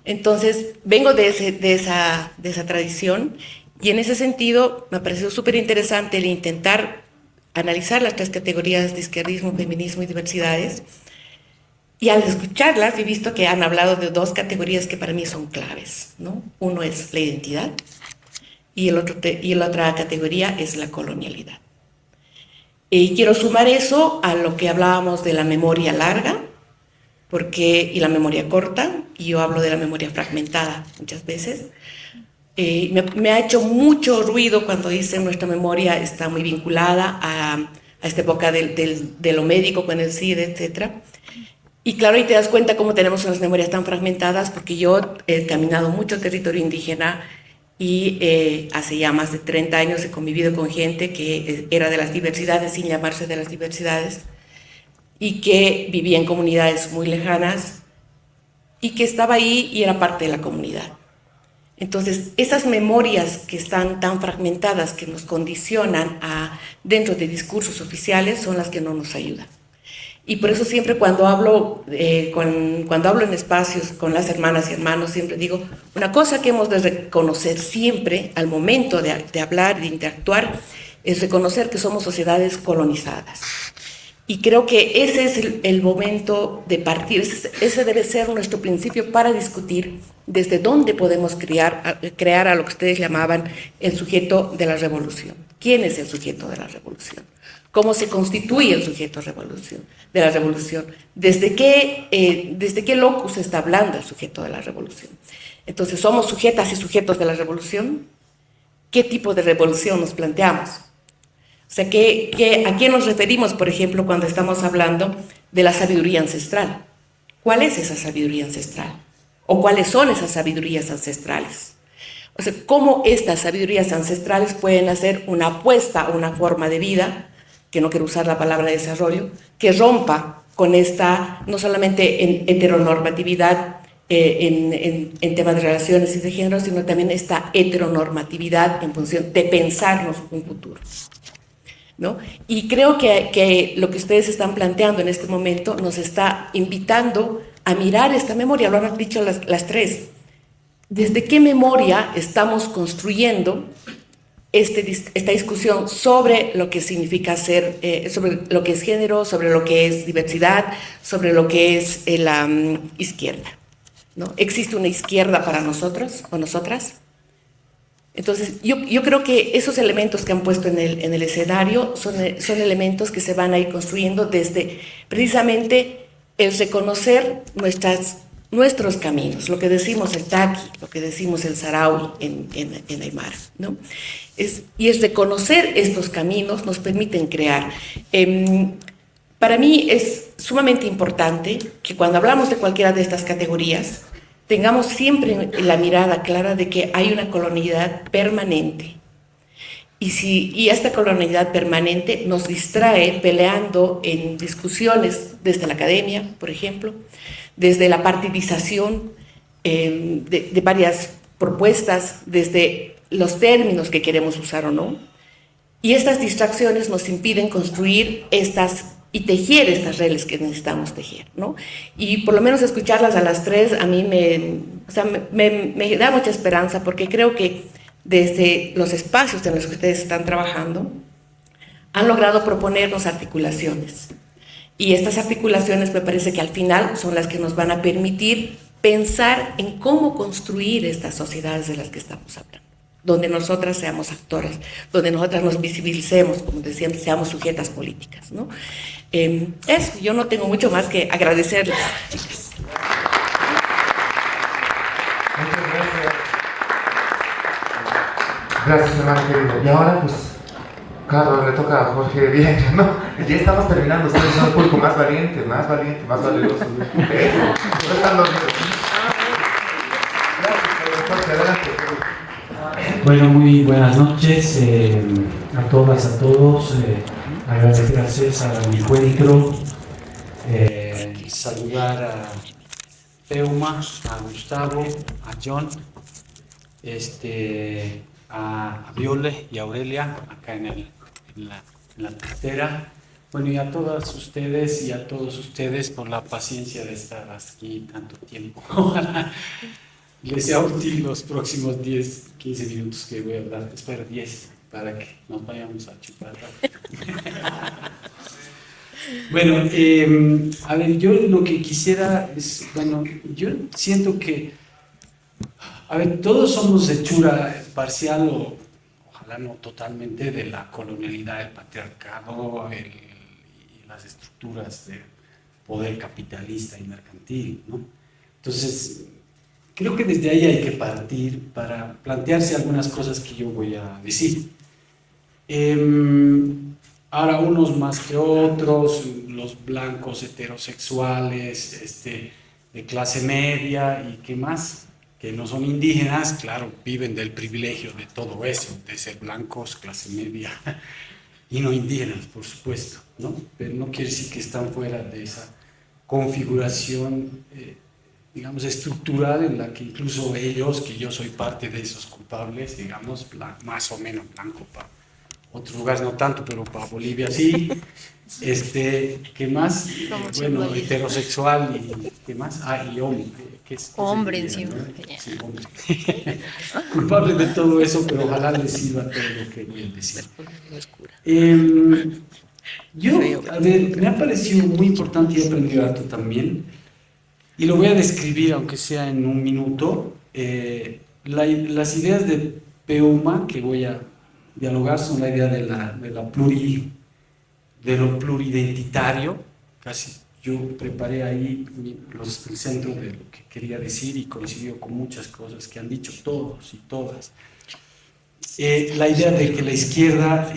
Entonces, vengo de esa tradición y en ese sentido me ha parecido súper interesante el intentar analizar las 3 categorías de izquierdismo, feminismo y diversidades. Y al escucharlas he visto que han hablado de 2 categorías que para mí son claves, ¿no? Uno es la identidad y la otra categoría es la colonialidad. Y quiero sumar eso a lo que hablábamos de la memoria larga, y la memoria corta, y yo hablo de la memoria fragmentada muchas veces. Me ha hecho mucho ruido cuando dicen nuestra memoria está muy vinculada a esta época de lo médico con el SIDA, etc. Y claro, ahí te das cuenta cómo tenemos unas memorias tan fragmentadas, porque yo he caminado mucho territorio indígena y hace ya más de 30 años he convivido con gente que era de las diversidades sin llamarse de las diversidades, y que vivía en comunidades muy lejanas y que estaba ahí y era parte de la comunidad. Entonces, esas memorias que están tan fragmentadas, que nos condicionan dentro de discursos oficiales, son las que no nos ayudan. Y por eso siempre cuando hablo en espacios con las hermanas y hermanos, siempre digo, una cosa que hemos de reconocer siempre al momento de hablar, de interactuar, es reconocer que somos sociedades colonizadas. Y creo que ese es el momento de partir, ese debe ser nuestro principio para discutir desde dónde podemos crear a lo que ustedes llamaban el sujeto de la revolución. ¿Quién es el sujeto de la revolución? ¿Cómo se constituye el sujeto de la revolución? ¿Desde qué locus se está hablando el sujeto de la revolución? Entonces, ¿somos sujetas y sujetos de la revolución? ¿Qué tipo de revolución nos planteamos? O sea, ¿a qué nos referimos, por ejemplo, cuando estamos hablando de la sabiduría ancestral? ¿Cuál es esa sabiduría ancestral? ¿O cuáles son esas sabidurías ancestrales? O sea, ¿cómo estas sabidurías ancestrales pueden hacer una apuesta a una forma de vida, que no quiero usar la palabra desarrollo, que rompa con esta, no solamente en heteronormatividad, en temas de relaciones y de género, sino también esta heteronormatividad en función de pensarnos un futuro, ¿no? Y creo que lo que ustedes están planteando en este momento nos está invitando a mirar esta memoria, lo han dicho las 3. ¿Desde qué memoria estamos construyendo esta discusión sobre lo que significa ser, sobre lo que es género, sobre lo que es diversidad, sobre lo que es la izquierda, ¿no? ¿Existe una izquierda para nosotros o nosotras? Entonces, yo creo que esos elementos que han puesto en el escenario son elementos que se van a ir construyendo desde precisamente el reconocer nuestros caminos, lo que decimos el taqui, lo que decimos el saraui en Aymara, ¿no? Y es reconocer estos caminos nos permiten crear. Para mí es sumamente importante que cuando hablamos de cualquiera de estas categorías, tengamos siempre la mirada clara de que hay una colonialidad permanente. Y esta colonialidad permanente nos distrae peleando en discusiones desde la academia, por ejemplo, desde la partidización de varias propuestas, desde los términos que queremos usar o no. Y estas distracciones nos impiden construir y tejer estas redes que necesitamos tejer, ¿no? Y por lo menos escucharlas a las 3 a mí me da mucha esperanza, porque creo que desde los espacios en los que ustedes están trabajando han logrado proponernos articulaciones. Y estas articulaciones me parece que al final son las que nos van a permitir pensar en cómo construir estas sociedades de las que estamos hablando. donde nosotras seamos actoras, donde nosotras nos visibilicemos, como decían, seamos sujetas políticas, ¿no? Eso, yo no tengo mucho más que agradecerles, chicas. Muchas gracias. Gracias, hermano querido. Y ahora, pues, claro, le toca a Jorge Vieira, ¿no? Ya estamos terminando, ustedes son el público más valiente, más valeroso. No están dormidos. Gracias, Jorge, adelante. Bueno, muy buenas noches a todas, a todos. Agradecer a César, a mi encuentro. Saludar a Peuma, a Gustavo, a John, a Viole y a Aurelia, acá en la tercera. Bueno, y a todas ustedes y a todos ustedes por la paciencia de estar aquí tanto tiempo. Ojalá les sea útil los próximos 10, 15 minutos que voy a hablar. Espero 10, para que nos vayamos a chupar. Bueno, a ver, yo lo que quisiera es, bueno, yo siento que, a ver, todos somos hechura parcial o ojalá no totalmente de la colonialidad, el patriarcado y las estructuras de poder capitalista y mercantil, ¿no? Entonces, creo que desde ahí hay que partir para plantearse algunas cosas que yo voy a decir. Ahora, unos más que otros, los blancos heterosexuales, de clase media y qué más, que no son indígenas, claro, viven del privilegio de todo eso, de ser blancos, clase media, y no indígenas, por supuesto, ¿no? Pero no quiere decir que están fuera de esa configuración, digamos, estructural en la que incluso ellos, que yo soy parte de esos culpables, digamos, más o menos blanco para otros lugares no tanto, pero para Bolivia sí. ¿Qué más? Bueno, heterosexual y ¿qué más? Y hombre. Hombre encima. Sí, hombre. Culpable de todo eso, pero ojalá les sirva todo lo que voy a decir. A ver, me ha parecido muy importante y he aprendido harto también, y lo voy a describir, aunque sea en un minuto. Las ideas de Peuma que voy a dialogar son la idea de lo pluridentitario. Casi yo preparé ahí el centro de lo que quería decir y coincidió con muchas cosas que han dicho todos y todas. La idea de que la izquierda,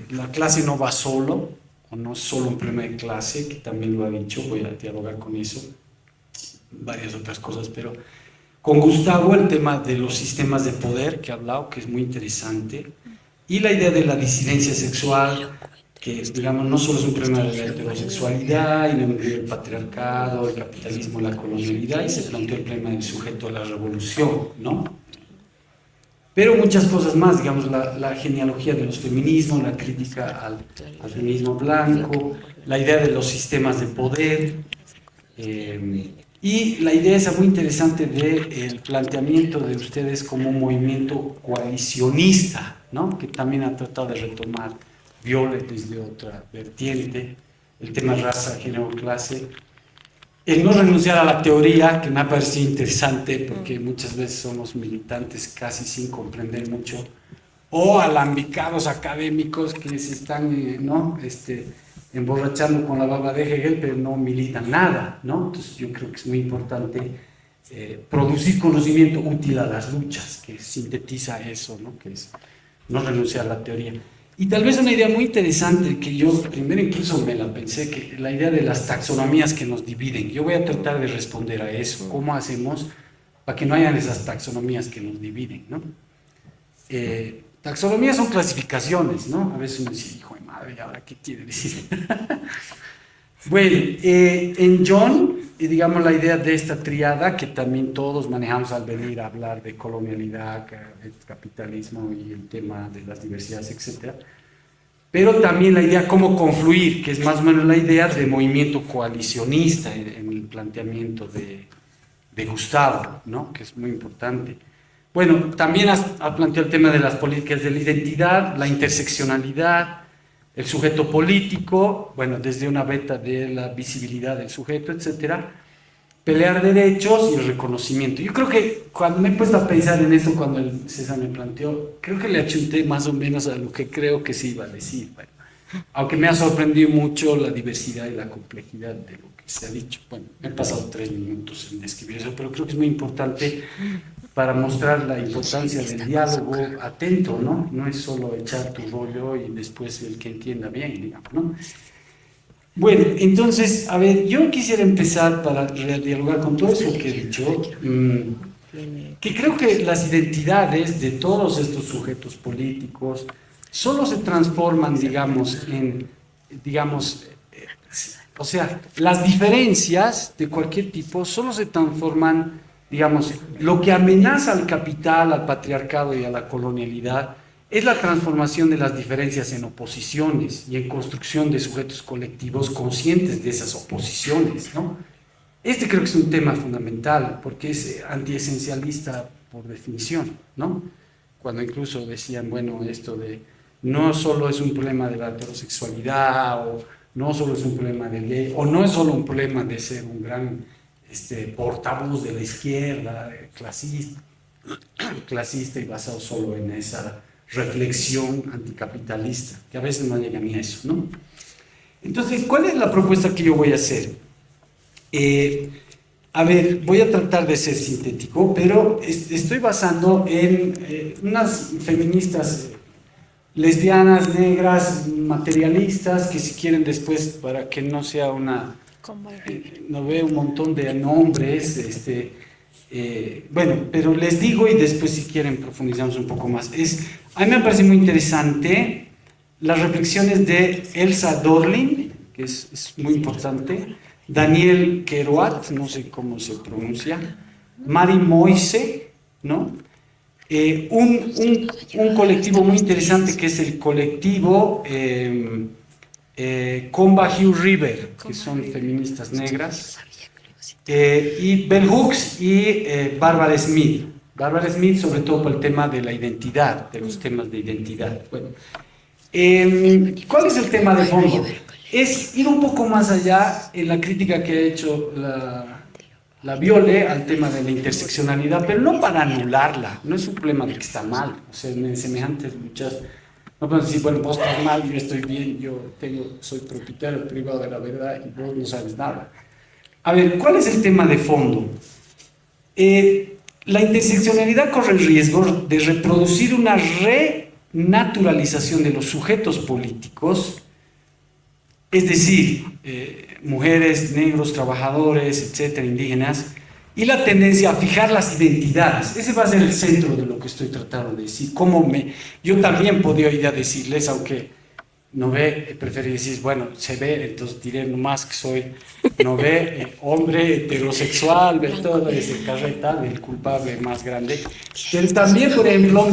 la clase no va solo, o no es solo un problema de clase, que también lo ha dicho, voy a dialogar con eso, varias otras cosas, pero con Gustavo el tema de los sistemas de poder que ha hablado, que es muy interesante, y la idea de la disidencia sexual, que digamos no solo es un problema de la heterosexualidad, y del patriarcado, el capitalismo, la colonialidad, y se planteó el problema del sujeto a la revolución, ¿no? Pero muchas cosas más, digamos, la genealogía de los feminismos, la crítica al feminismo blanco, la idea de los sistemas de poder, y la idea esa muy interesante del planteamiento de ustedes como un movimiento coalicionista, ¿no? Que también ha tratado de retomar Violet desde otra vertiente, el tema raza, género, clase. El no renunciar a la teoría, que me ha parecido interesante, porque muchas veces somos militantes casi sin comprender mucho, o alambicados académicos que se están, ¿no? Emborrachando con la baba de Hegel, pero no militan nada, ¿no? Entonces yo creo que es muy importante producir conocimiento útil a las luchas, que sintetiza eso, ¿no? Que es no renunciar a la teoría. Y tal vez una idea muy interesante que yo primero incluso me la pensé, que la idea de las taxonomías que nos dividen. Yo voy a tratar de responder a eso. ¿Cómo hacemos para que no hayan esas taxonomías que nos dividen, ¿no? Taxonomías son clasificaciones, ¿no? A veces uno dice, hijo de madre, ¿y ahora qué quiere decir? Bueno, en John, digamos, la idea de esta triada que también todos manejamos al venir a hablar de colonialidad, el capitalismo y el tema de las diversidades, etc. Pero también la idea cómo confluir, que es más o menos la idea de movimiento coalicionista en el planteamiento de Gustavo, ¿no? Que es muy importante. Bueno, también ha planteado el tema de las políticas de la identidad, la interseccionalidad, el sujeto político, bueno, desde una beta de la visibilidad del sujeto, etc. pelear derechos y el reconocimiento. Yo creo que cuando me he puesto a pensar en esto, cuando el César me planteó, creo que le achunté más o menos a lo que creo que se iba a decir. Bueno, aunque me ha sorprendido mucho la diversidad y la complejidad de lo que se ha dicho. Bueno, me he pasado 3 minutos en describir eso, pero creo que es muy importante para mostrar la importancia del diálogo atento, ¿no? No es solo echar tu rollo y después el que entienda bien, digamos, ¿no? Bueno, entonces, a ver, yo quisiera empezar para dialogar con todo eso que he dicho, que creo que las identidades de todos estos sujetos políticos solo se transforman, digamos, o sea, las diferencias de cualquier tipo solo se transforman, digamos, lo que amenaza al capital, al patriarcado y a la colonialidad es la transformación de las diferencias en oposiciones y en construcción de sujetos colectivos conscientes de esas oposiciones, ¿no? Este creo que es un tema fundamental porque es antiesencialista por definición, ¿no? Cuando incluso decían, bueno, esto de no solo es un problema de la heterosexualidad o no solo es un problema de ley o no es solo un problema de ser un gran portavoz de la izquierda, clasista y basado solo en esa reflexión anticapitalista, que a veces no llega ni a eso, ¿no? Entonces, ¿cuál es la propuesta que yo voy a hacer? A ver, voy a tratar de ser sintético, pero estoy basando en unas feministas lesbianas, negras, materialistas, que si quieren después, para que no sea una... no veo un montón de nombres, bueno, pero les digo y después si quieren profundizamos un poco más. A mí me parece muy interesante las reflexiones de Elsa Dorlin, que es muy importante, Daniel Kerouat, no sé cómo se pronuncia, Mari Moise, ¿no? Un colectivo muy interesante que es el colectivo Comba Hugh River, que son feministas negras, y Bell Hooks y Barbara Smith. Barbara Smith sobre todo por el tema de la identidad, de los temas de identidad. Bueno, ¿cuál es el tema de fondo? Es ir un poco más allá en la crítica que ha hecho la Viole al tema de la interseccionalidad, pero no para anularla, no es un problema de que está mal, o sea, en semejantes luchas, no podemos decir, bueno, vos estás mal, yo estoy bien, soy propietario privado de la verdad y vos no sabes nada. A ver, ¿cuál es el tema de fondo? La interseccionalidad corre el riesgo de reproducir una renaturalización de los sujetos políticos, es decir, mujeres, negros, trabajadores, etcétera, indígenas, y la tendencia a fijar las identidades. Ese va a ser el centro de lo que estoy tratando de decir. Yo también podría ir a decirles, aunque no ve, prefiero decir, bueno, se ve, entonces diré nomás que soy, no ve, hombre heterosexual, ve todo ese carreta del culpable más grande. Pero también, por ejemplo,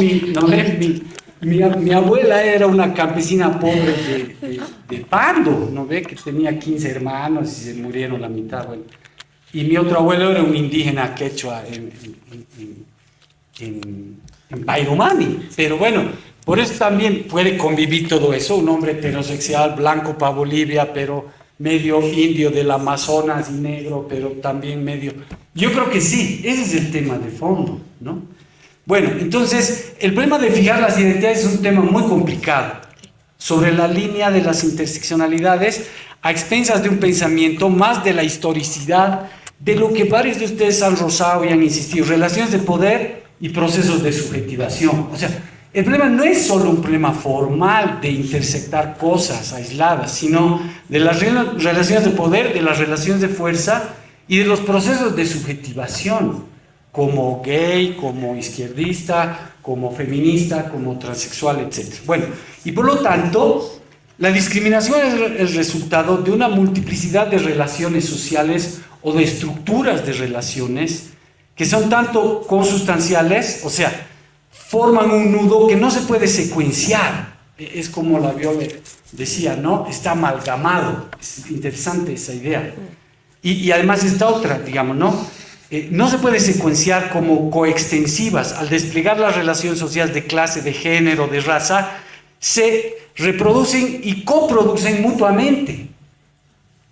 mi abuela era una campesina pobre de Pando, ¿no ve? Que tenía 15 hermanos y se murieron la mitad, bueno. Y mi otro abuelo era un indígena quechua en Pairumani. Pero bueno, por eso también puede convivir todo eso, un hombre heterosexual, blanco para Bolivia, pero medio indio del Amazonas y negro, pero también medio... Yo creo que sí, ese es el tema de fondo, ¿no? Bueno, entonces, el problema de fijar las identidades es un tema muy complicado, sobre la línea de las interseccionalidades, a expensas de un pensamiento más de la historicidad, de lo que varios de ustedes han rozado y han insistido, relaciones de poder y procesos de subjetivación. O sea, el problema no es solo un problema formal de intersectar cosas aisladas, sino de las relaciones de poder, de las relaciones de fuerza y de los procesos de subjetivación, como gay, como izquierdista, como feminista, como transexual, etc. Bueno, y por lo tanto, la discriminación es el resultado de una multiplicidad de relaciones sociales o de estructuras de relaciones que son tanto consustanciales, o sea, forman un nudo que no se puede secuenciar. Es como la Viole decía, ¿no? Está amalgamado. Es interesante esa idea. Y además esta otra, digamos, ¿no? No se puede secuenciar como coextensivas. Al desplegar las relaciones sociales de clase, de género, de raza, se reproducen y coproducen mutuamente.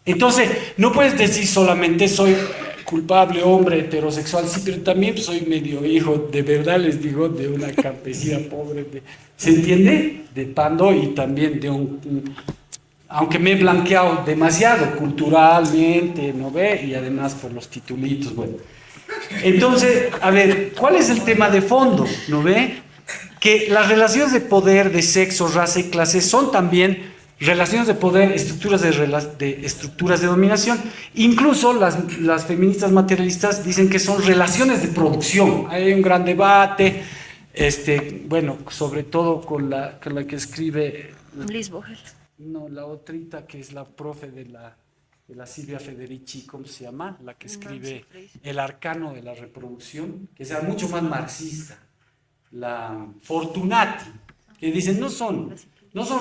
Entonces, no puedes decir solamente soy culpable hombre heterosexual, sí, pero también soy medio hijo, de verdad les digo, de una campesina pobre, ¿se entiende? De Pando y también de aunque me he blanqueado demasiado culturalmente, ¿no ve? Y además por los titulitos, bueno. Entonces, a ver, ¿cuál es el tema de fondo? ¿No ve? Que las relaciones de poder, de sexo, raza y clase son también relaciones de poder, estructuras de dominación. Incluso las feministas materialistas dicen que son relaciones de producción. Hay un gran debate, bueno, sobre todo con la que escribe Liz Vogel. no, la otrita que es la profe de la Silvia Federici, ¿cómo se llama? La que escribe El arcano de la reproducción, que sea mucho más marxista. La Fortunati, que dicen no son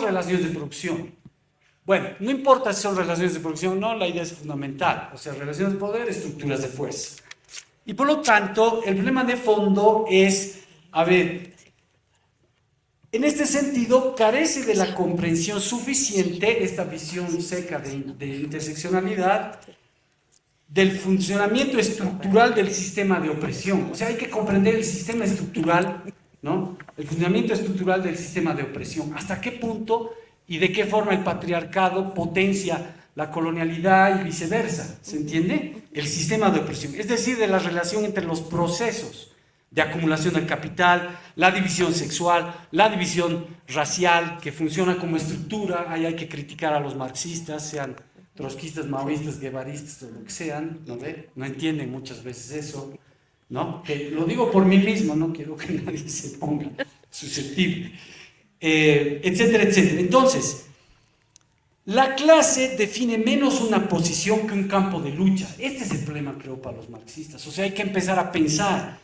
relaciones de producción. Bueno, no importa si son relaciones de producción o no, la idea es fundamental. O sea, relaciones de poder, estructuras de fuerza. Y por lo tanto, el problema de fondo es, a ver, en este sentido, carece de la comprensión suficiente esta visión seca de interseccionalidad del funcionamiento estructural del sistema de opresión. O sea, hay que comprender el sistema estructural, ¿no? El funcionamiento estructural del sistema de opresión. ¿Hasta qué punto y de qué forma el patriarcado potencia la colonialidad y viceversa? ¿Se entiende? El sistema de opresión. Es decir, de la relación entre los procesos de acumulación del capital, la división sexual, la división racial, que funciona como estructura. Ahí hay que criticar a los marxistas, sean trotskistas, maoístas, guevaristas, o lo que sean, ¿no ve? No entienden muchas veces eso, ¿no? Que lo digo por mí mismo, no quiero que nadie se ponga susceptible, etcétera, etcétera. Entonces, la clase define menos una posición que un campo de lucha. Este es el problema, creo, para los marxistas. O sea, hay que empezar a pensar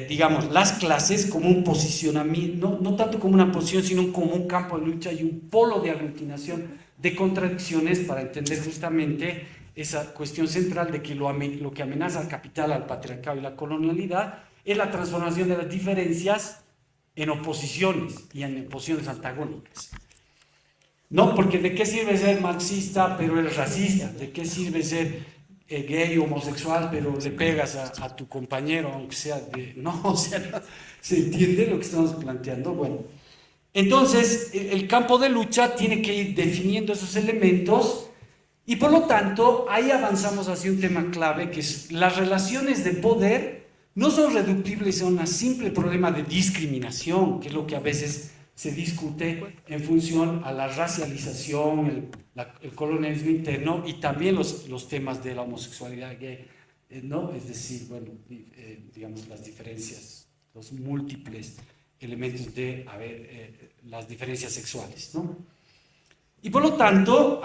digamos, las clases como un posicionamiento, no tanto como una posición, sino como un campo de lucha y un polo de aglutinación de contradicciones para entender justamente esa cuestión central de que lo que amenaza al capital, al patriarcado y la colonialidad es la transformación de las diferencias en oposiciones y en posiciones antagónicas. No, porque ¿de qué sirve ser marxista pero eres racista? ¿De qué sirve ser gay, homosexual, pero le pegas a tu compañero, aunque sea de... No, o sea, ¿se entiende lo que estamos planteando? Bueno, entonces el campo de lucha tiene que ir definiendo esos elementos y por lo tanto ahí avanzamos hacia un tema clave que es las relaciones de poder no son reductibles a un simple problema de discriminación, que es lo que a veces se discute en función a la racialización, el colonialismo interno y también los temas de la homosexualidad gay, ¿no? Es decir, bueno, digamos las diferencias, los múltiples elementos de, las diferencias sexuales, ¿no? Y por lo tanto,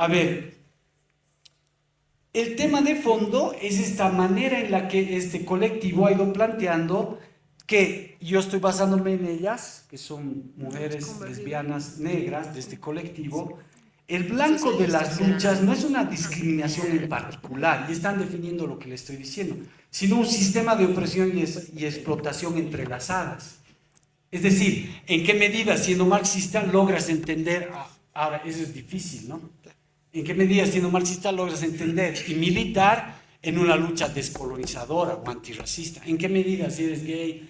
el tema de fondo es esta manera en la que este colectivo ha ido planteando que yo estoy basándome en ellas, que son mujeres lesbianas negras de este colectivo. El blanco de las luchas no es una discriminación en particular, y están definiendo lo que le estoy diciendo, sino un sistema de opresión y explotación entrelazadas. Es decir, ¿en qué medida, siendo marxista, logras entender, ahora eso es difícil, ¿no? ¿En qué medida, siendo marxista, logras entender y militar en una lucha descolonizadora o antirracista? ¿En qué medida, si eres gay,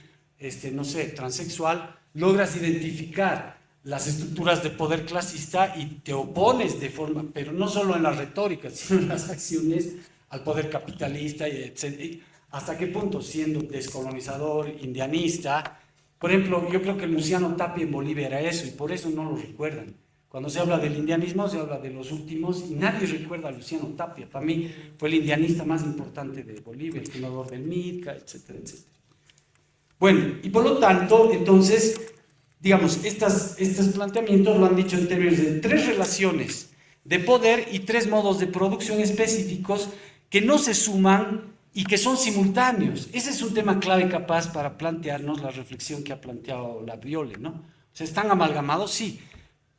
no sé, transexual, logras identificar las estructuras de poder clasista y te opones de forma, pero no solo en la retórica, sino en las acciones al poder capitalista, etc. ¿Hasta qué punto? Siendo descolonizador, indianista. Por ejemplo, yo creo que Luciano Tapia en Bolivia era eso, y por eso no lo recuerdan. Cuando se habla del indianismo, se habla de los últimos, y nadie recuerda a Luciano Tapia. Para mí fue el indianista más importante de Bolivia, el fundador del MITCA, etcétera, etcétera. Bueno, y por lo tanto, entonces, digamos, estos planteamientos lo han dicho en términos de 3 relaciones de poder y 3 modos de producción específicos que no se suman y que son simultáneos. Ese es un tema clave capaz para plantearnos la reflexión que ha planteado la Viole, ¿no? O sea, ¿están amalgamados? Sí,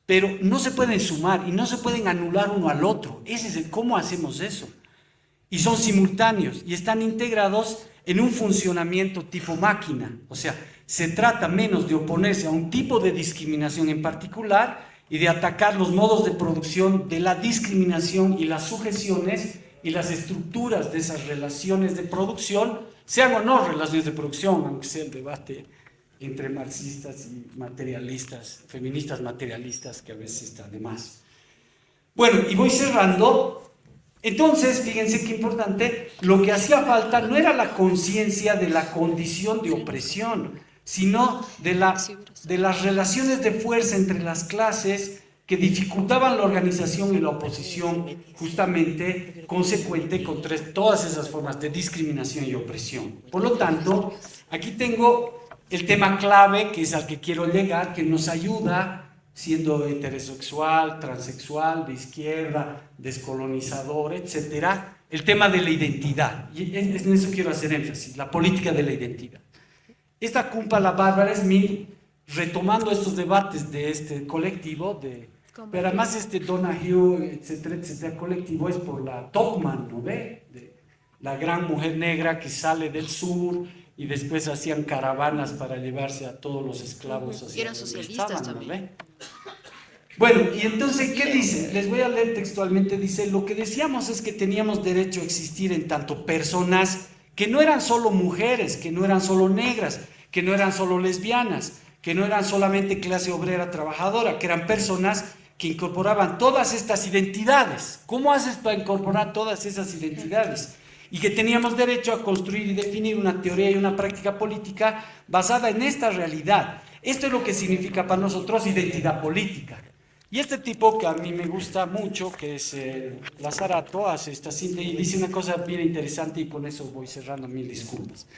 pero no se pueden sumar y no se pueden anular uno al otro. Ese es ¿cómo hacemos eso? Y son simultáneos y están integrados en un funcionamiento tipo máquina. O sea, se trata menos de oponerse a un tipo de discriminación en particular y de atacar los modos de producción de la discriminación y las sujeciones y las estructuras de esas relaciones de producción, sean o no relaciones de producción, aunque sea el debate entre marxistas y materialistas, feministas materialistas, que a veces está de más. Bueno, y voy cerrando. Entonces, fíjense qué importante, lo que hacía falta no era la conciencia de la condición de opresión, sino de las relaciones de fuerza entre las clases que dificultaban la organización y la oposición, justamente consecuente con todas esas formas de discriminación y opresión. Por lo tanto, aquí tengo el tema clave, que es al que quiero llegar, que nos ayuda, siendo heterosexual, transexual, de izquierda, descolonizador, etcétera, el tema de la identidad. Y en eso quiero hacer énfasis, la política de la identidad. Esta cumpa la Bárbara Smith, retomando estos debates de este colectivo, pero además Donahue, etcétera, etcétera, colectivo es por la Topman, ¿no ve? La gran mujer negra que sale del sur y después hacían caravanas para llevarse a todos los esclavos. Y eran socialistas también. ¿no? Bueno, y entonces, ¿qué dice? Les voy a leer textualmente, dice, lo que decíamos es que teníamos derecho a existir en tanto personas que no eran solo mujeres, que no eran solo negras, que no eran solo lesbianas, que no eran solamente clase obrera trabajadora, que eran personas que incorporaban todas estas identidades. ¿Cómo haces para incorporar todas esas identidades? Y que teníamos derecho a construir y definir una teoría y una práctica política basada en esta realidad. Esto es lo que significa para nosotros identidad política. Y este tipo que a mí me gusta mucho, que es Lazarato, hace esta síntesis y dice una cosa bien interesante, y con eso voy cerrando, mil disculpas.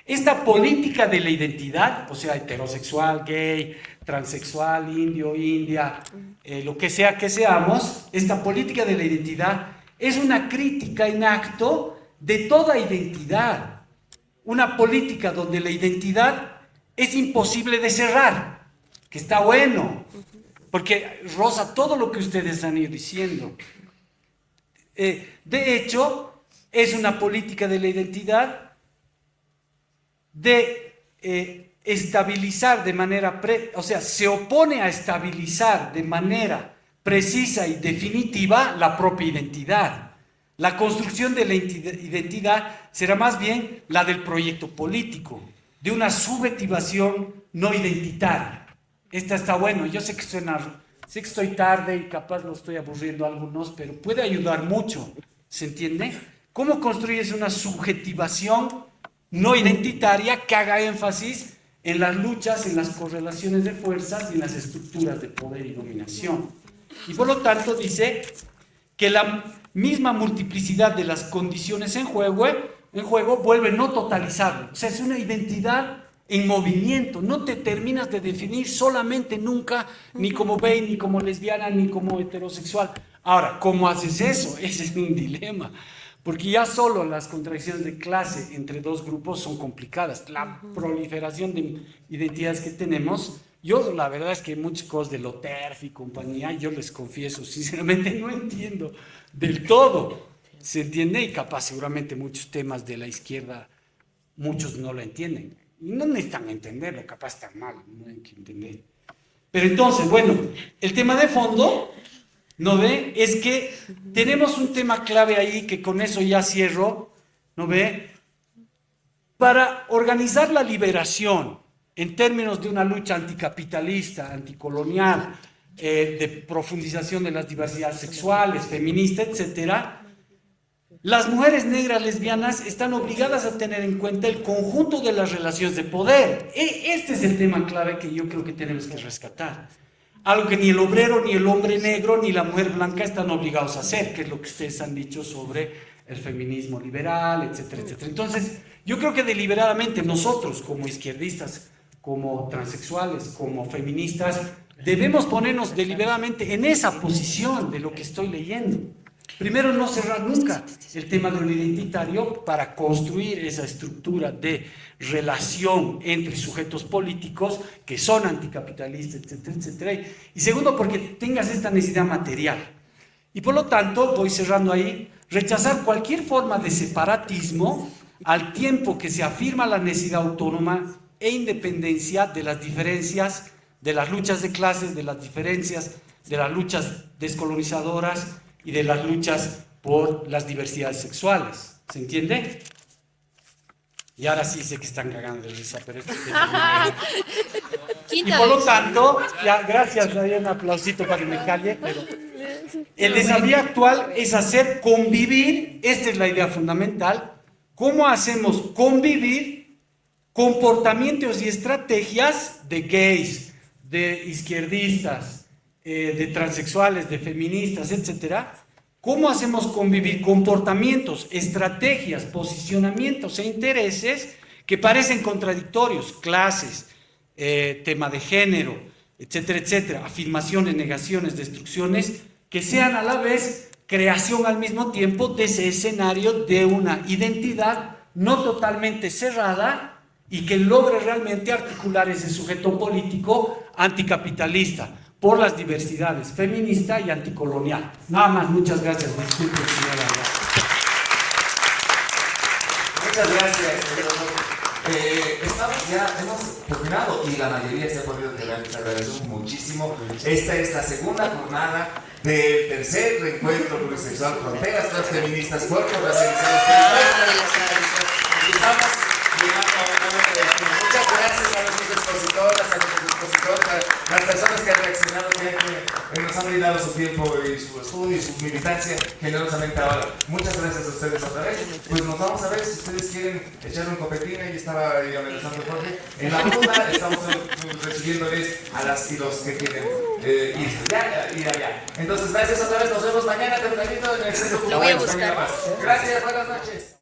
Esta política de la identidad, o sea, heterosexual, gay, transexual, indio, india, lo que sea que seamos, esta política de la identidad es una crítica en acto de toda identidad. Una política donde la identidad es imposible de cerrar, que está bueno, porque roza todo lo que ustedes han ido diciendo. De hecho, es una política de la identidad de estabilizar de manera, se opone a estabilizar de manera precisa y definitiva la propia identidad. La construcción de la identidad será más bien la del proyecto político, de una subjetivación no identitaria. Esta está bueno, yo sé que estoy tarde y capaz lo estoy aburriendo a algunos, pero puede ayudar mucho, ¿se entiende? ¿Cómo construyes una subjetivación no identitaria que haga énfasis en las luchas, en las correlaciones de fuerzas y en las estructuras de poder y dominación? Y por lo tanto dice que la misma multiplicidad de las condiciones en juego vuelve no totalizable. O sea, es una identidad en movimiento, no te terminas de definir solamente nunca, ni como gay, ni como lesbiana, ni como heterosexual. Ahora, ¿cómo haces eso? Ese es un dilema, porque ya solo las contradicciones de clase entre dos grupos son complicadas. La proliferación de identidades que tenemos, yo la verdad es que muchas cosas de lo TERF y compañía, yo les confieso, sinceramente no entiendo del todo, ¿se entiende? Y capaz seguramente muchos temas de la izquierda, muchos no lo entienden. Y no necesitan entenderlo, capaz está mal, no hay que entender. Pero entonces, bueno, el tema de fondo, ¿no ve? Es que tenemos un tema clave ahí, que con eso ya cierro, ¿no ve? Para organizar la liberación en términos de una lucha anticapitalista, anticolonial, de profundización de las diversidades sexuales, feminista, etcétera, las mujeres negras lesbianas están obligadas a tener en cuenta el conjunto de las relaciones de poder. Este es el tema clave que yo creo que tenemos que rescatar. Algo que ni el obrero, ni el hombre negro, ni la mujer blanca están obligados a hacer, que es lo que ustedes han dicho sobre el feminismo liberal, etcétera, etcétera. Entonces, yo creo que deliberadamente nosotros, como izquierdistas, como transexuales, como feministas, debemos ponernos deliberadamente en esa posición de lo que estoy leyendo. Primero, no cerrar nunca el tema de lo identitario para construir esa estructura de relación entre sujetos políticos que son anticapitalistas, etcétera, etcétera. Y segundo, porque tengas esta necesidad material. Y por lo tanto, voy cerrando ahí, rechazar cualquier forma de separatismo al tiempo que se afirma la necesidad autónoma e independencia de las diferencias, de las luchas de clases, de las diferencias, de las luchas descolonizadoras y de las luchas por las diversidades sexuales. ¿Se entiende? Y ahora sí sé que están cagando de risa, pero esto es y por lo tanto, ya, gracias, hay un aplausito para que me calle, pero el desafío actual es hacer convivir, esta es la idea fundamental, cómo hacemos convivir comportamientos y estrategias de gays, de izquierdistas, de transexuales, de feministas, etcétera. ¿Cómo hacemos convivir comportamientos, estrategias, posicionamientos e intereses que parecen contradictorios? Clases, tema de género, etcétera, etcétera, afirmaciones, negaciones, destrucciones, que sean a la vez creación al mismo tiempo de ese escenario de una identidad no totalmente cerrada y que logre realmente articular ese sujeto político anticapitalista por las diversidades, feminista y anticolonial. Nada más, muchas gracias. Disculpe, señora. Muchas gracias, querido doctor. Hemos terminado y la mayoría se ha podido quedar. Les agradecemos muchísimo. Esta es la segunda jornada del tercer reencuentro plurisexual Fronteras Transfeministas, Cuerpos Racializados. Estamos llegando a un momento de destino. Muchas gracias a nuestros expositoras, a nuestros expositores, a las personas que han reaccionado, que nos han brindado su tiempo y su estudio y su militancia generosamente ahora. Muchas gracias a ustedes otra vez. Pues nos vamos a ver si ustedes quieren echar un copetín. Ahí estaba amenazando Jorge. En la ruta estamos recibiéndoles a las y los que quieren ir y allá. Entonces, gracias otra vez. Nos vemos mañana tempranito en el Centro Cultural. Lo voy a buscar. Gracias, buenas noches.